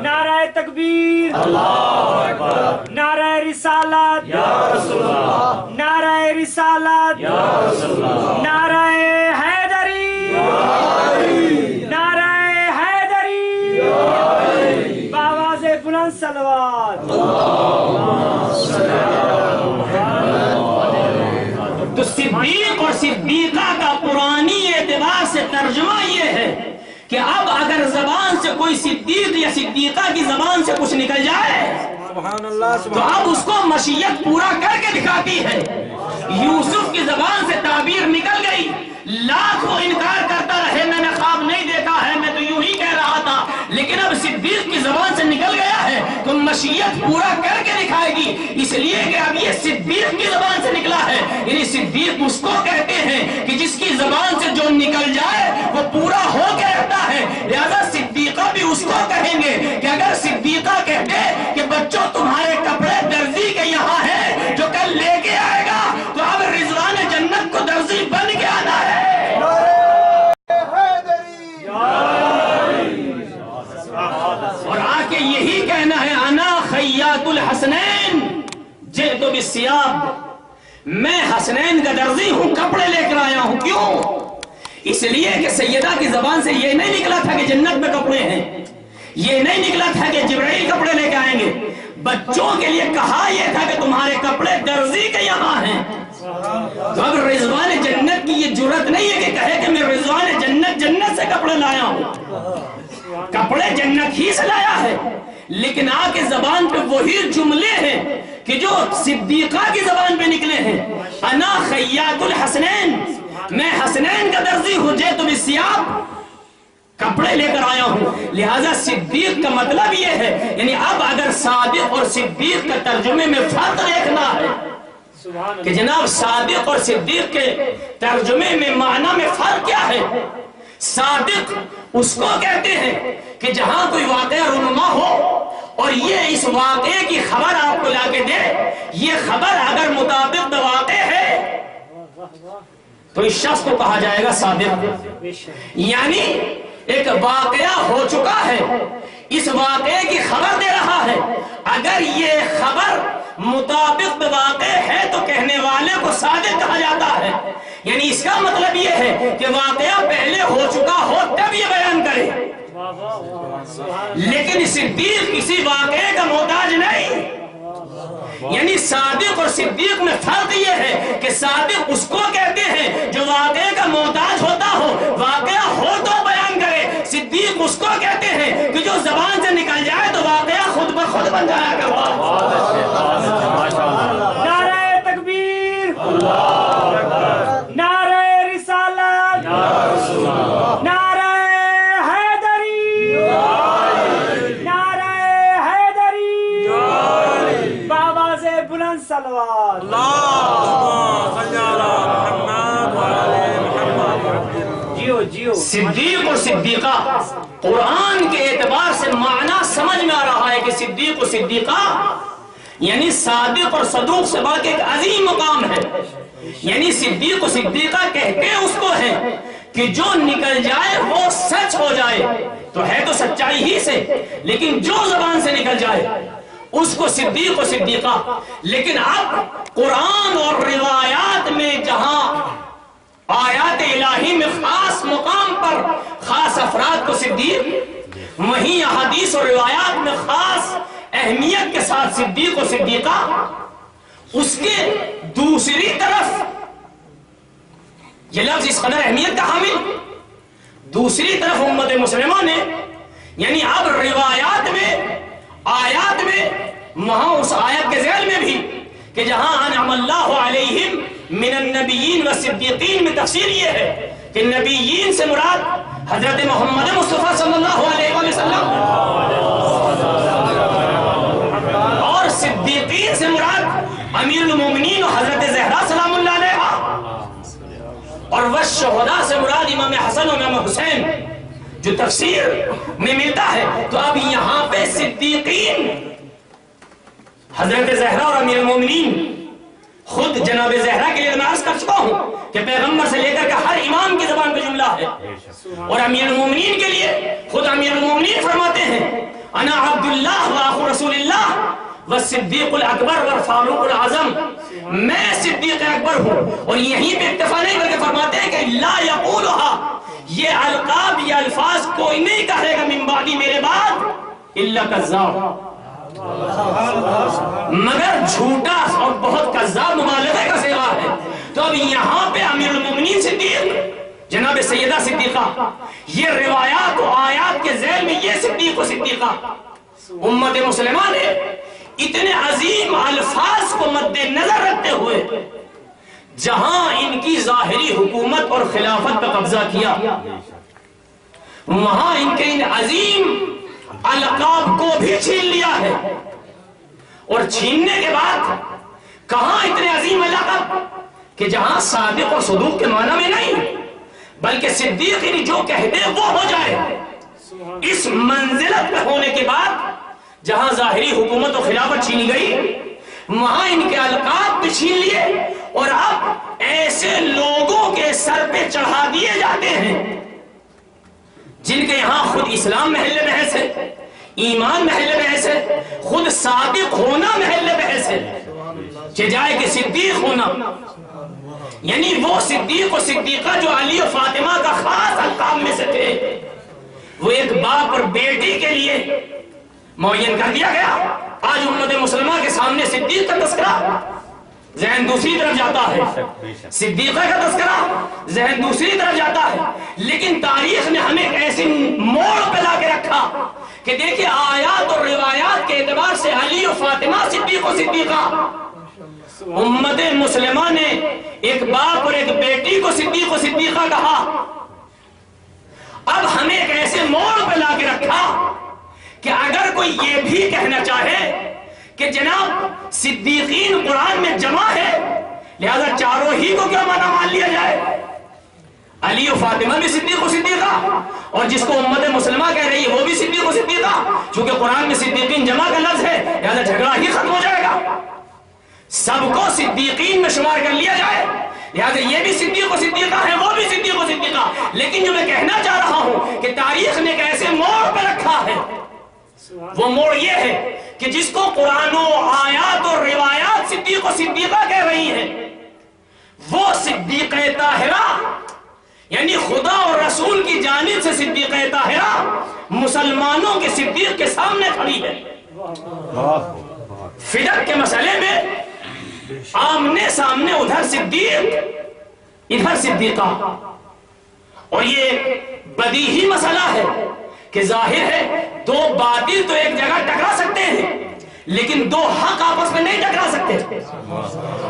نعرہ تکبیر، نعرہ رسالت، نعرہ رسالت، نعرہ حیدری، نعرہ حیدری، بآواز بلند صلوات۔ تو صدیق اور صدیقہ کا قرآنی اعتبار سے ترجمہ یہ ہے کہ اب اگر زبان سے کوئی صدیق یا صدیقہ کی زبان سے کچھ نکل جائے تو اب اس کو مشیت پورا کر کے دکھاتی ہے۔ یوسف کی زبان سے تعبیر نکل گئی، لاکھ وہ انکار کرتا رہے میں نے خواب نہیں دیکھا ہے، میں تو یوں ہی کہہ رہا تھا، لیکن اب صدیق کی زبان سے نکل گیا ہے تو مشیت پورا کر کے دکھائے گی، اس لیے کہ اب یہ صدیق کی زبان سے نکلا ہے، یعنی صدیق اس کو کہتے ہیں کہ جس کی زبان سے جو نکل جائے وہ پورا ہو کے رہتا ہے، لہذا صدیقہ بھی اس کو کہیں گے کہ اگر صدیقہ کہتے کہ بچوں تمہارے کپڑے درزی کے یہاں ہیں جو کل لے کے آئے گا تو اب رضوان جنت کو درزی بن کے آنا ہے۔ حیدری، اور آ کہ یہی کہنا ہے انا خیاط الحسنین جئت بالثياب، میں حسنین کا درزی ہوں، کپڑے لے کر آیا ہوں. کیوں؟ اس لیے کہ سیدہ کی زبان سے یہ نہیں نکلا تھا کہ جنت میں کپڑے ہیں، یہ نہیں نکلا تھا کہ جبرائیل کپڑے لے کے آئیں گے. بچوں کے لیے کہا یہ تھا کہ تمہارے کپڑے درزی کے یہاں ہیں. تو اب رضوان جنت کی یہ جرت نہیں ہے کہ کہے کہ میں رضوان جنت سے کپڑے لایا ہوں. کپڑے جنت ہی سے لایا ہے، لیکن آپ کے زبان پہ وہی جملے ہیں کہ جو صدیقہ کی زبان پہ نکلے ہیں. انا خیاط الحسنین، میں حسنین کا درزی ہوں، جئت بالثياب، کپڑے لے کر آیا ہوں. لہذا صدیق کا مطلب یہ ہے، یعنی اب اگر صادق اور صدیق کا ترجمے میں فرق دیکھنا ہے کہ جناب صادق اور صدیق کے ترجمے میں معنی میں فرق کیا ہے. صادق اس کو کہتے ہیں کہ جہاں کوئی واقعہ رونما ہو اور یہ اس واقعے کی خبر آپ کو لا کے دے، یہ خبر اگر مطابق واقع ہے تو اس شخص کو کہا جائے گا صادق. یعنی ایک واقعہ ہو چکا ہے، اس واقعے کی خبر دے رہا ہے، اگر یہ خبر مطابق واقع ہے تو کہنے والے کو صادق کہا جاتا ہے. یعنی اس کا مطلب یہ ہے کہ واقعہ پہلے ہو چکا ہو تب یہ بیان کرے، لیکن صدیق کسی واقعے کا محتاج نہیں. یعنی صادق اور صدیق میں فرق یہ ہے کہ صادق اس کو کہتے ہیں جو واقعے کا محتاج ہوتا ہو، واقعہ ہو تو بیان کرے. صدیق اس کو کہتے ہیں کہ جو زبان سے نکل جائے تو واقعہ خود بخود بن جایا کرتا. نعرہ تکبیر، نعرہ رسالت، نعرہ حیدری، نعرہ حیدری، بابا سے بلند صلوات. جیو جیو. صدیق اور صدیقہ قرآن کے اعتبار سے معنی سمجھ میں آ رہا ہے کہ صدیق و صدیقہ یعنی صادق اور صدوق سے بڑھ کے ایک عظیم مقام ہے. یعنی صدیق و صدیقہ کہتے اس کو ہیں کہ جو نکل جائے وہ سچ ہو جائے، تو ہے تو سچائی ہی سے، لیکن جو زبان سے نکل جائے اس کو صدیق و صدیقہ. لیکن اب قرآن اور روایات میں جہاں آیات الہی میں خاص مقام پر خاص افراد کو صدیق، وہیں احادیث اور روایات میں خاص اہمیت کے ساتھ صدیق و صدیقہ. اس کے دوسری طرف یہ لفظ اس قدر اہمیت کا حامل، دوسری طرف امت مسلمہ نے یعنی اب روایات میں آیات میں وہاں اس آیت کے ذیل میں بھی کہ جہاں انعم اللہ علیہم من النبیین والصدیقین میں تفسیر یہ ہے کہ نبیین سے مراد حضرت محمد مصطفیٰ صلی اللہ علیہ وسلم اور صدیقین سے مراد امیر المومنین و حضرت زہرا سلام اللہ علیہ، اور والشہداء سے مراد امام حسن و امام حسین جو تفسیر میں ملتا ہے. تو اب یہاں پہ صدیقین حضرت زہرا اور امیر المومنین، خود جناب زہرا کے لیے میں عرض کر چکا ہوں کہ پیغمبر سے لے کر کے ہر امام کی زبان پہ جملہ ہے، اور امیر المومنین کے لیے خود امیر المومنین فرماتے ہیں انا عبداللہ و اخو رسول اللہ والصدیق الاکبر والفاروق الاعظم، میں صدیق اکبر ہوں. اور یہیں پہ اکتفا نہیں کر کے فرماتے ہیں کہ لا یقولها، یہ القاب یہ الفاظ کوئی نہیں کہے گا من بعدی میرے بعد الا کذاب، مگر جھوٹا اور بہت کذاب مبالغے کا سوا ہے. تو اب یہاں پہ امیر المومنین صدیق جناب سیدہ صدیقہ، یہ روایات و آیات کے ذیل میں یہ صدیق و صدیقہ امت مسلمہ نے اتنے عظیم الفاظ کو مد نظر رکھتے ہوئے جہاں ان کی ظاہری حکومت اور خلافت کا قبضہ کیا، وہاں ان کے ان عظیم القاب کو بھی چھین لیا ہے. اور چھیننے کے بعد کہاں اتنے عظیم القاب کہ جہاں صادق اور صدوق کے معنی میں نہیں بلکہ صدیق یعنی جو کہتے وہ ہو جائے. اس منزلت پہ ہونے کے بعد جہاں ظاہری حکومت و خلافت چھینی گئی وہاں ان کے القاب بھی چھین لیے، اور اب ایسے لوگوں کے سر پہ چڑھا دیے جاتے ہیں جن کے یہاں خود اسلام محل بحث ہے، ایمان محل بحث ہے، خود صادق ہونا محل بحث ہے، کہ جائے کہ صدیق ہونا، یعنی وہ صدیق و صدیقہ جو علی و فاطمہ کا خاص القاب میں سے تھے، وہ ایک باپ اور بیٹی کے لیے معین کر دیا گیا۔ آج امت مسلمہ کے سامنے صدیق کا تذکرہ، ذہن دوسری طرف جاتا ہے، صدیقہ کا تذکرہ ذہن دوسری طرف جاتا ہے، لیکن تاریخ نے ہمیں ایک ایسی موڑ پہ لا کے رکھا کہ دیکھیں آیات اور روایات کے اعتبار سے علی و فاطمہ صدیق و صدیقہ، امت مسلمہ نے ایک باپ اور ایک بیٹی کو صدیق و صدیقہ کہا۔ اب ہمیں ایک ایسے موڑ پہ لا کے رکھا کہ اگر کوئی یہ بھی کہنا چاہے کہ جناب صدیقین قرآن میں جمع ہے، لہذا چاروں ہی کو کیا مانا مان لیا جائے، علی و فاطمہ بھی صدیق و صدیقہ، اور جس کو امت مسلمہ کہہ رہی ہے وہ بھی صدیق و صدیقہ، چونکہ قرآن میں صدیقین جمع کا لفظ ہے، لہذا جھگڑا ہی ختم ہو جائے گا، سب کو صدیقین میں شمار کر لیا جائے، لہذا یہ بھی صدیق و صدیقہ ہے، وہ بھی صدیق و صدیقہ۔ لیکن جو میں کہنا چاہ رہا ہوں کہ تاریخ نے ایک ایسے موڑ پہ رکھا ہے، وہ موڑ یہ ہے کہ جس کو قرآن و آیات اور روایات صدیق و صدیقہ کہہ رہی ہیں، وہ صدیقہ طاہرہ یعنی خدا اور رسول کی جانب سے صدیقہ طاہرہ مسلمانوں کے صدیق کے سامنے کھڑی ہے۔ فدق کے مسئلے میں آمنے سامنے ادھر صدیق ادھر صدیقہ، اور یہ بدیہی مسئلہ ہے کہ ظاہر ہے دو باطل تو ایک جگہ ٹکرا سکتے ہیں لیکن دو حق آپس میں نہیں ٹکرا سکتے۔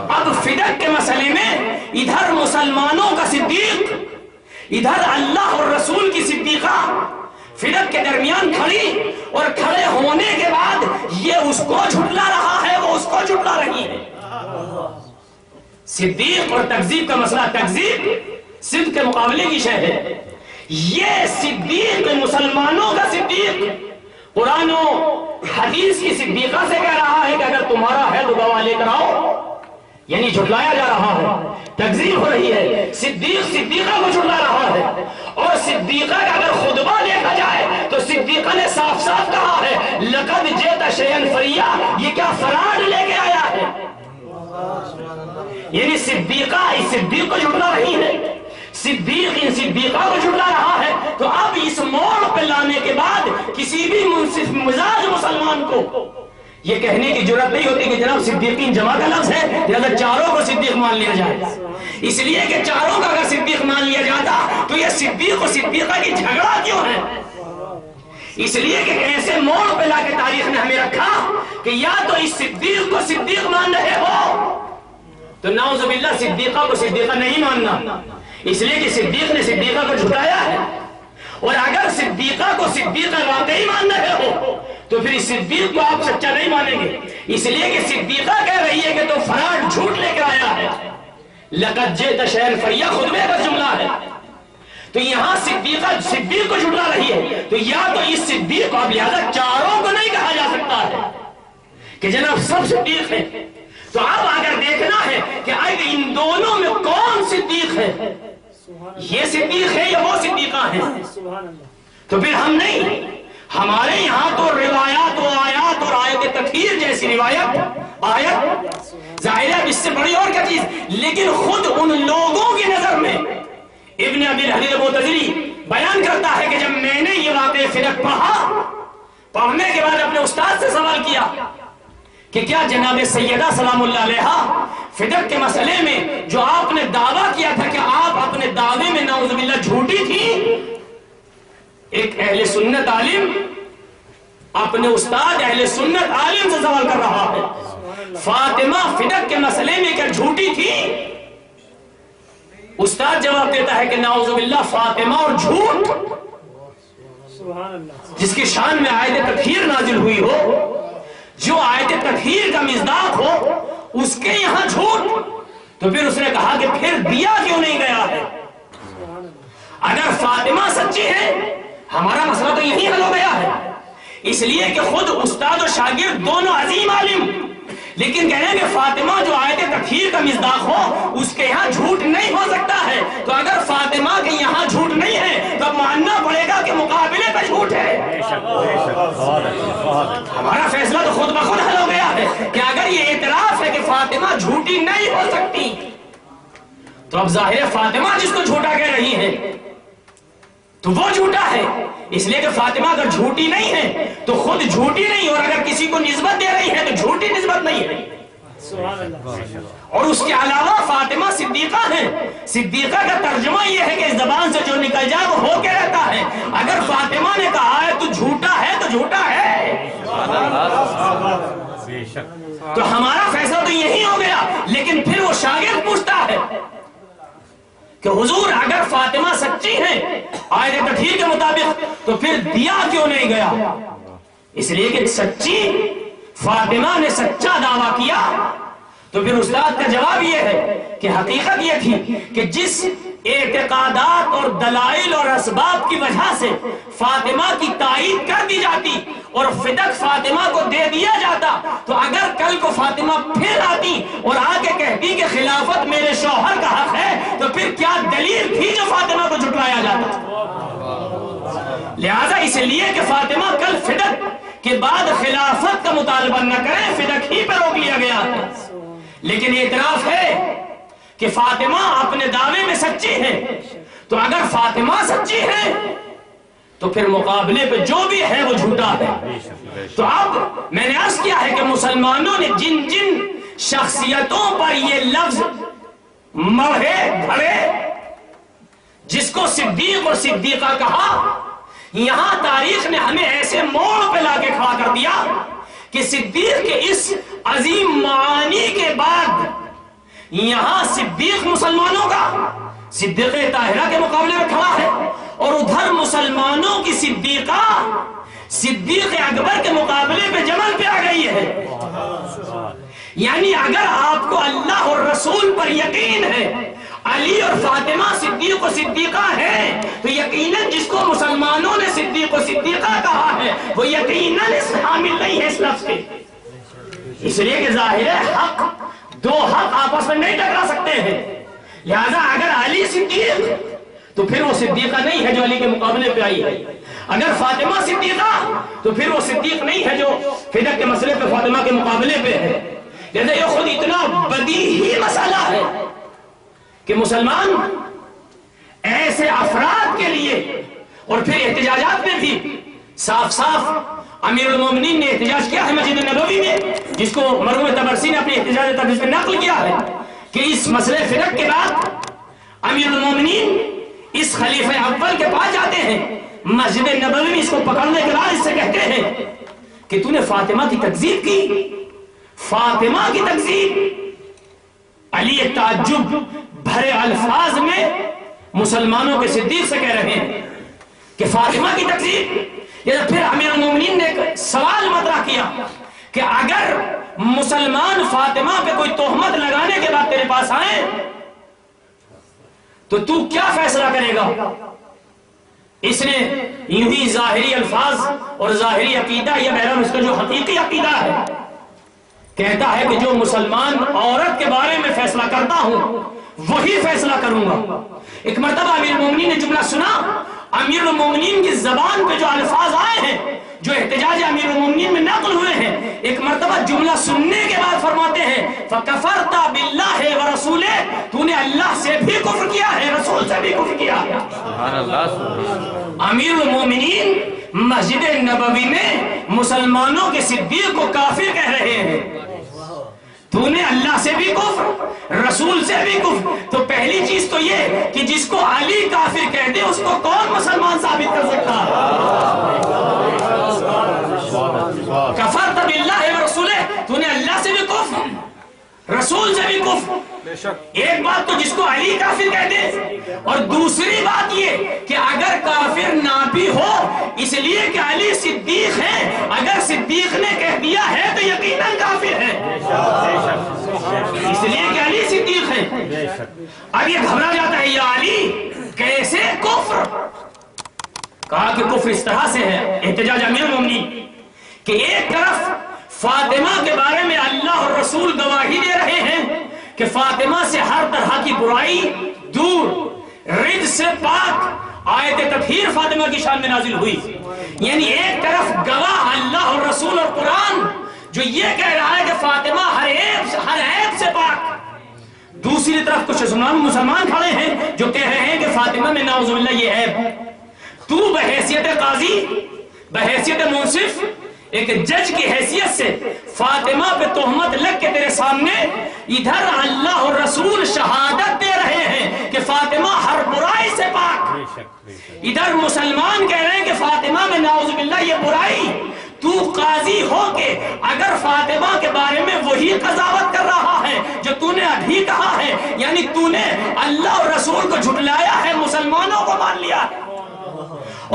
اب فدق کے مسئلے میں ادھر مسلمانوں کا صدیق، ادھر اللہ اور رسول کی صدیقہ فدق کے درمیان کھڑی، اور کھڑے ہونے کے بعد یہ اس کو جھٹلا رہا ہے، وہ اس کو جھٹلا رہی ہے۔ صدیق اور تکذیب کا مسئلہ، تکذیب صدق کے مقابلے کی شے ہے، یہ صدیق مسلمانوں کا صدیق قرآن و حدیث کی صدیقہ سے کہہ رہا ہے کہ اگر تمہارا ہے تو گواہ لے کر آؤ، یعنی جھٹلایا جا رہا ہے، تکذیب ہو رہی ہے، صدیق صدیقہ کو جھٹلا رہا ہے۔ اور صدیقہ کا اگر خطبہ دیکھا جائے تو صدیقہ نے صاف صاف کہا ہے لقد جئت شیئا فریا، یہ کیا فراڈ لے کے آیا ہے، یعنی صدیقہ اس صدیق کو جھٹلا رہی ہے، صدیق ان صدیقہ کو جھٹلا رہا ہے۔ تو اب اس موڑ پہ لانے کے بعد کسی بھی منصف مزاج مسلمان کو یہ کہنے کی جرات نہیں ہوتی کہ جناب صدیقین جمع کا لفظ ہے لہذا چاروں کو صدیق مان لیا جائے، اس لیے کہ چاروں کا اگر صدیق مان لیا جاتا تو یہ صدیق و صدیقہ کی جھگڑا کیوں ہے، اس لیے کہ ایسے موڑ پہ لا کے تاریخ نے ہمیں رکھا کہ یا تو اس صدیق کو صدیق مان رہے ہو تو نعوذ باللہ صدیقہ کو صدیقہ نہیں ماننا، اس لیے کہ صدیق نے صدیقہ کو جھٹایا ہے، اور اگر صدیقہ کو صدیقہ واقعی مان رہے ہو تو پھر اس صدیق کو آپ سچا نہیں مانیں گے، اس لیے کہ صدیقہ کہہ رہی ہے کہ تو فراڈ جھوٹ لے کر آیا ہے، لقد جئت شیئا فریا خطبے کا جملہ ہے، تو یہاں صدیقہ صدیق کو جھٹلا رہی ہے، تو یا تو اس صدیق کو اب لہذا چاروں کو نہیں کہا جا سکتا ہے کہ جناب سب صدیق ہیں، تو اب اگر دیکھنا ہے کہ ان دونوں میں کون صدیق ہے، یہ صدیق ہے یا وہ صدیقہ ہیں، تو پھر ہم نہیں، ہمارے یہاں تو روایات و آیات اور آیت تطہیر جیسی روایت آیت ظاہر ہے اس سے بڑی اور کیا چیز، لیکن خود ان لوگوں کی نظر میں ابن ابی الحدید المعتزلی بیان کرتا ہے کہ جب میں نے یہ واقعہ فدق پڑھا، پڑھنے کے بعد اپنے استاد سے سوال کیا کہ کیا جناب سیدہ سلام اللہ علیہا فدق کے مسئلے میں جو آپ نے دعویٰ کیا تھا کہ آپ اپنے دعوے میں نعوذ باللہ جھوٹی تھی، ایک اہل سنت عالم اپنے استاد اہل سنت عالم سے سوال کر رہا ہے فاطمہ فدق کے مسئلے میں کیا جھوٹی تھی، استاد جواب دیتا ہے کہ نعوذ باللہ فاطمہ اور جھوٹ، جس کی شان میں آیت تطہیر نازل ہوئی ہو، جو آیت تطہیر کا مصداق ہو، اس کے یہاں جھوٹ، تو پھر اس نے کہا کہ پھر دیا کیوں نہیں گیا ہے، اگر فاطمہ سچی ہے ہمارا مسئلہ تو یہی حل ہو گیا ہے، اس لیے کہ خود استاد و شاگرد دونوں عظیم عالم، لیکن کہہ رہے ہیں کہ فاطمہ جو آیت تطہیر کا مصداق ہو اس کے یہاں جھوٹ نہیں ہو سکتا ہے. تو اگر فاطمہ کے یہاں جھوٹ نہیں ہے تو ماننا پڑے گا کہ مقابلے پہ جھوٹ ہے. ہمارا فیصلہ تو خود بخود حل ہو گیا ہے کہ اگر یہ اعتراف ہے کہ فاطمہ جھوٹی نہیں ہو سکتی تو اب ظاہر ہے فاطمہ جس کو جھوٹا کہہ رہی ہے تو وہ جھوٹا ہے. اس لیے کہ فاطمہ اگر جھوٹی نہیں ہے تو خود جھوٹی نہیں، اور اگر کسی کو نسبت دے رہی ہے تو جھوٹی نسبت نہیں ہے. اور اس کے علاوہ فاطمہ صدیقہ ہے. صدیقہ کا ترجمہ یہ ہے کہ اس زبان سے جو نکل جائے وہ ہو کے رہتا ہے. اگر فاطمہ نے کہا ہے تو جھوٹا ہے تو جھوٹا ہے. تو ہمارا فیصلہ تو یہی ہو گیا. لیکن پھر وہ شاگرد پوچھتا ہے کہ حضور اگر فاطمہ سچی ہے آیت تطہیر کے مطابق تو پھر دیا کیوں نہیں گیا؟ اس لیے کہ سچی فاطمہ نے سچا دعویٰ کیا. تو پھر استاد کا جواب یہ ہے کہ حقیقت یہ تھی کہ جس اعتقادات اور دلائل اور اسباب کی وجہ سے فاطمہ کی تائید کر دی جاتی اور فدق فاطمہ کو دے دیا جاتا، تو اگر کل کو فاطمہ پھر آتی اور آ کے کہتی کہ خلافت میرے شوہر کا حق ہے تو پھر کیا دلیل تھی جو فاطمہ کو جھٹلایا جاتا؟ لہذا اس لیے کہ فاطمہ کل فدق کے بعد خلافت کا مطالبہ نہ کریں، فدق ہی پہ روک لیا گیا ہے. لیکن اعتراف ہے کہ فاطمہ اپنے دعوے میں سچی ہے. تو اگر فاطمہ سچی ہے تو پھر مقابلے پہ جو بھی ہے وہ جھوٹا ہے. تو اب میں نے عرض کیا ہے کہ مسلمانوں نے جن جن شخصیتوں پر یہ لفظ مڑھے بھڑے جس کو صدیق اور صدیقہ کہا، یہاں تاریخ نے ہمیں ایسے موڑ پہ لا کے کھڑا کر دیا کہ صدیق کے اس عظیم معانی کے بعد یہاں صدیق مسلمانوں کا صدیق طاہرہ کے مقابلے میں کھڑا ہے، اور ادھر مسلمانوں کی صدیقہ صدیق اکبر کے مقابلے پہ جمل پہ آ گئی ہے. یعنی اگر آپ کو اللہ اور رسول پر یقین ہے، علی اور فاطمہ صدیق و صدیقہ ہے، تو یقیناً جس کو مسلمانوں نے صدیق و صدیقہ کہا ہے وہ یقیناً اس حامل نہیں ہے اس لفظ کے. اس لیے کہ ظاہر ہے حق دو حق آپس میں نہیں ٹکرا سکتے ہیں. لہذا اگر علی صدیق تو پھر وہ صدیقہ نہیں ہے جو علی کے مقابلے پہ آئی ہے. اگر فاطمہ صدیقہ تو پھر وہ صدیق نہیں ہے جو فدق کے مسئلے پہ فاطمہ کے مقابلے پہ ہے. لہذا یہ خود اتنا بدیہی مسئلہ ہے کہ مسلمان ایسے افراد کے لیے، اور پھر احتجاجات میں بھی صاف صاف امیر المومنین نے احتجاج کیا ہے مسجد نبوی میں، جس کو مرحوم طبرسی نے اپنی احتجاج تدریس میں نقل کیا ہے کہ اس مسئلے فرق کے بعد امیر المومنین اس خلیفہ اول کے پاس جاتے ہیں مسجد نبوی میں، اس کو پکڑنے کے بعد اس سے کہتے ہیں کہ تو نے فاطمہ کی تکذیب کی. فاطمہ کی تکذیب. علی تعجب بھرے الفاظ میں مسلمانوں کے صدیق سے کہہ رہے ہیں کہ فاطمہ کی تکذیب. پھر امیر المومنین نے ایک سوال مطرح کیا کہ اگر مسلمان فاطمہ پہ کوئی تہمت لگانے کے بعد تیرے پاس آئے تو کیا فیصلہ کرے گا؟ اس نے یوں ہی ظاہری الفاظ اور ظاہری عقیدہ یا بہرحال اس کا جو حقیقی عقیدہ ہے کہتا ہے کہ جو مسلمان عورت کے بارے میں فیصلہ کرتا ہوں وہی فیصلہ کروں گا. ایک مرتبہ امیر المومنین نے جملہ سنا، امیر المومنین کی زبان پہ جو الفاظ آئے ہیں جو احتجاج امیر المومنین میں نقل ہوئے ہیں، ایک مرتبہ جملہ سننے کے بعد فرماتے ہیں فَكَفَرْتَ بِاللَّهِ وَرَسُولِهِ، تو نے اللہ سے بھی کفر کیا ہے، رسول سے بھی کفر کیا ہے. امیر المومنین مسجد نبوی میں مسلمانوں کے صدیق کو کافر کہہ رہے ہیں. تو نے اللہ سے بھی کفر، رسول سے بھی کفر. تو پہلی چیز تو یہ کہ جس کو علی کافر کہہ دے اس کو کون مسلمان ثابت کر سکتا؟ کفرت باللہ ورسولہ، تو نے اللہ سے بھی کفر، رسول سے بھی کفر. ایک بات تو جس کو علی کافر کہہ دے، اور دوسری بات یہ کہ اگر کافر نہ بھی ہو اس لیے کہ علی صدیق ہے، اگر صدیق نے کہہ دیا ہے تو یقیناً کافر ہے، اس لیے کہ علی صدیق ہے. اب یہ گھبرا جاتا ہے، یا علی کیسے کفر؟ کہا کہ کفر اس طرح سے ہے، احتجاج امیر المومنین، کہ ایک طرف فاطمہ کے بارے میں اللہ اور رسول گواہی دے رہے ہیں کہ فاطمہ سے ہر طرح کی برائی دور، رد سے پاک۔ آیت تطہیر فاطمہ کی شان میں نازل ہوئی، یعنی ایک طرف گواہ اللہ اور رسول اور قرآن جو یہ کہہ رہا ہے کہ فاطمہ ہر عیب سے پاک، دوسری طرف کچھ مسلمان کھڑے ہیں جو کہہ رہے ہیں کہ فاطمہ میں نعوذ باللہ یہ عیب ہے۔ تو بحیثیت قاضی، بحیثیت منصف، ایک جج کی حیثیت سے فاطمہ پہ تہمت لگ کے تیرے سامنے ادھر اللہ اور رسول شہادت دے رہے ہیں کہ فاطمہ ہر برائی سے پاک، ادھر مسلمان کہہ رہے ہیں کہ فاطمہ میں نعوذ باللہ یہ برائی، تو قاضی ہو کے اگر فاطمہ کے بارے میں وہی قضاوت کر رہا ہے جو تو نے ابھی کہا ہے، یعنی تو نے اللہ اور رسول کو جھٹلایا ہے، مسلمانوں کو مان لیا ہے،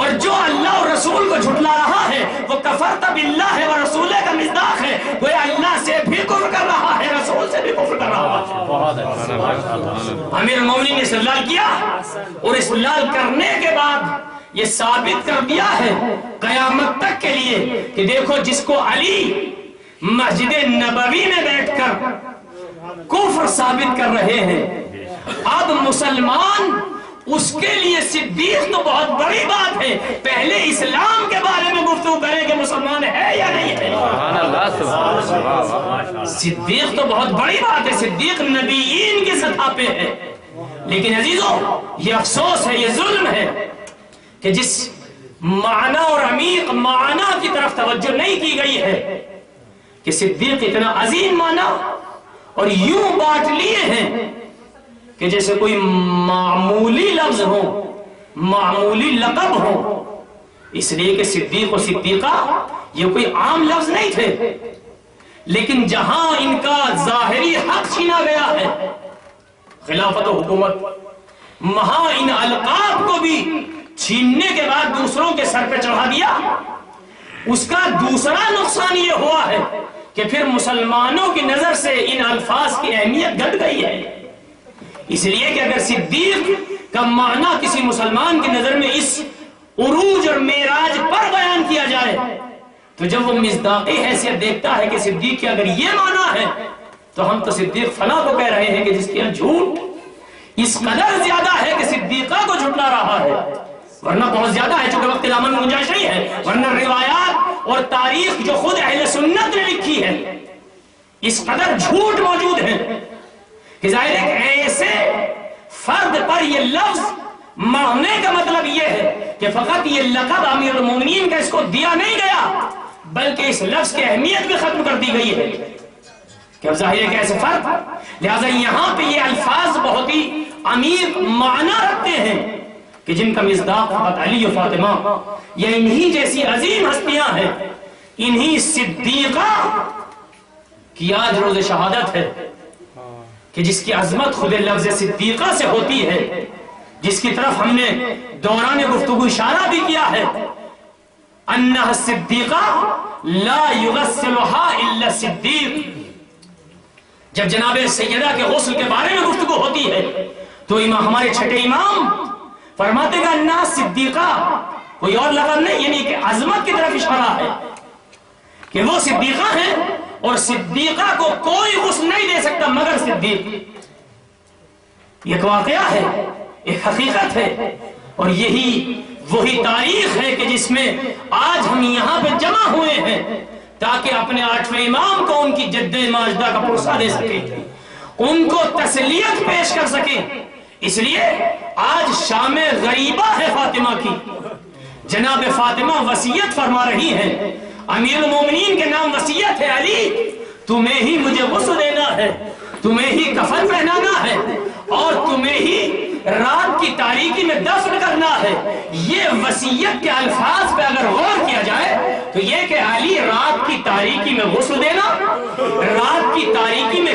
اور جو اللہ اور رسول کو جھٹلا رہا ہے وہ کفرت باللہ و رسولہ کا مصداق ہے، وہ اللہ سے بھی کفر کر رہا ہے، رسول سے بھی کفر کر رہا ہے۔ امیر المومنین نے استدلال کیا، اور استدلال کرنے کے بعد یہ ثابت کر دیا ہے قیامت تک کے لیے کہ دیکھو جس کو علی مسجد نبوی میں بیٹھ کر کفر ثابت کر رہے ہیں، اب مسلمان اس کے لیے صدیق تو بہت بڑی بات ہے، پہلے اسلام کے بارے میں گفتگو کریں کہ مسلمان ہے یا نہیں ہے۔ صدیق تو بہت بڑی بات ہے، صدیق نبیین کی سطح پہ ہے، لیکن عزیزو یہ افسوس ہے، یہ ظلم ہے کہ جس معنی اور عمیق معنی کی طرف توجہ نہیں کی گئی ہے کہ صدیق اتنا عظیم معنی اور یوں بانٹ لیے ہیں کہ جیسے کوئی معمولی لفظ ہو، معمولی لقب ہو، اس لیے کہ صدیق و صدیقہ یہ کوئی عام لفظ نہیں تھے، لیکن جہاں ان کا ظاہری حق چھینا گیا ہے، خلافت و حکومت، وہاں ان القاب کو بھی چھیننے کے بعد دوسروں کے سر پہ چڑھا دیا۔ اس کا دوسرا نقصان یہ ہوا ہے کہ پھر مسلمانوں کی نظر سے ان الفاظ کی اہمیت گھٹ گئی ہے، اس لیے کہ اگر صدیق کا معنی کسی مسلمان کی نظر میں اس عروج اور معراج پر بیان کیا جائے تو جب وہ مصداقی حیثیت دیکھتا ہے کہ صدیق کی اگر یہ معنی ہے تو ہم تو صدیق فلاں کو کہہ رہے ہیں کہ جس کی جھوٹ اس قدر زیادہ ہے کہ صدیقہ کو جھٹلا رہا ہے، ورنہ بہت زیادہ ہے، چونکہ وقت دامن میں گنجائش نہیں ہے، ورنہ روایات اور تاریخ جو خود اہل سنت نے لکھی ہے اس قدر جھوٹ موجود ہے کہ ظاہر ہے کہ ایسے فرد پر یہ لفظ مارنے کا مطلب یہ ہے کہ فقط یہ لقب امیر المومنین کا اس کو دیا نہیں گیا بلکہ اس لفظ کی اہمیت بھی ختم کر دی گئی ہے کہ ظاہر ہے کہ ایسے فرد، لہذا یہاں پہ یہ الفاظ بہت ہی عمیق معنی رکھتے ہیں کہ جن کا مصداق فقط علی و فاطمہ یا انہی جیسی عظیم ہستیاں ہیں، انہی صدیقہ کی آج روز شہادت ہے کہ جس کی عظمت خود لفظ صدیقہ سے ہوتی ہے، جس کی طرف ہم نے دوران گفتگو اشارہ بھی کیا ہے، انہا صدیقہ لا یغسلہا الا صدیق۔ جب جناب سیدہ کے غسل کے بارے میں گفتگو ہوتی ہے تو ہمارے چھٹے امام فرماتے گا انہا صدیقہ، کوئی اور لفظ نہیں، یعنی کہ عظمت کی طرف اشارہ ہے کہ وہ صدیقہ ہیں اور صدیقہ کو کوئی غسل نہیں دے سکتا مگر صدیق۔ یہ ایک واقعہ ہے، ایک حقیقت ہے، اور یہی وہی تاریخ ہے کہ جس میں آج ہم یہاں پہ جمع ہوئے ہیں تاکہ اپنے آٹھویں امام کو ان کی جد ماجدہ کا پرسہ دے سکیں، ان کو تسلیت پیش کر سکیں۔ اس لیے آج شام غریبہ ہے فاطمہ کی، جناب فاطمہ وصیت فرما رہی ہیں، امیر المومنین کے نام وصیت ہے، علی تمہیں ہی مجھے غسل دینا ہے، تمہیں ہی کفن پہنانا ہے، اور تمہیں ہی رات کی تاریکی میں دفن کرنا ہے۔ یہ وصیت کے الفاظ پہ اگر غور کیا جائے تو یہ کہ علی رات کی تاریکی میں غسل دینا، رات کی تاریکی میں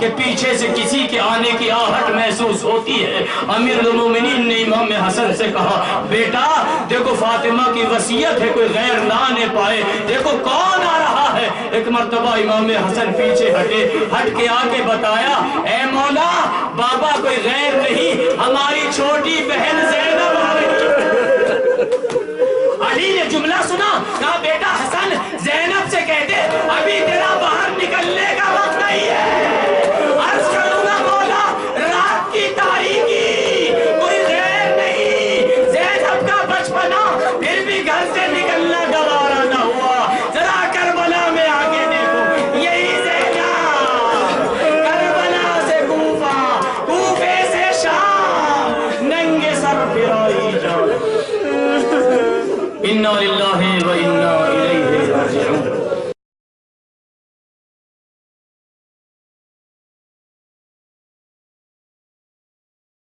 کہ پیچھے سے کسی کے آنے کی آہٹ محسوس ہوتی ہے. امیر المومنین نے امام حسن سے کہا بیٹا دیکھو فاطمہ کی وصیت ہے کوئی غیر نہ آنے پائے, دیکھو کون آ رہا ہے. ایک مرتبہ امام حسن پیچھے ہٹ کے آ کے بتایا اے مولا بابا کوئی غیر نہیں ہماری چھوٹی بہن زینب آ رہی ہے. علی نے جملہ سنا کہا بیٹا حسن زینب سے کہتے ابھی تیرا باہر نکلنے کا وقت نہیں ہے. عرض کروں گا مولا رات کی تاریکی کوئی غیر نہیں زینب کا بچپنا پھر بھی گھر سے نکلنا گوارا نہ ہوا. ذرا کربلا میں آگے دیکھو یہی زینب کربلا سے کوفہ کوفے سے شام ننگے سر پھرائی جا. انا للہ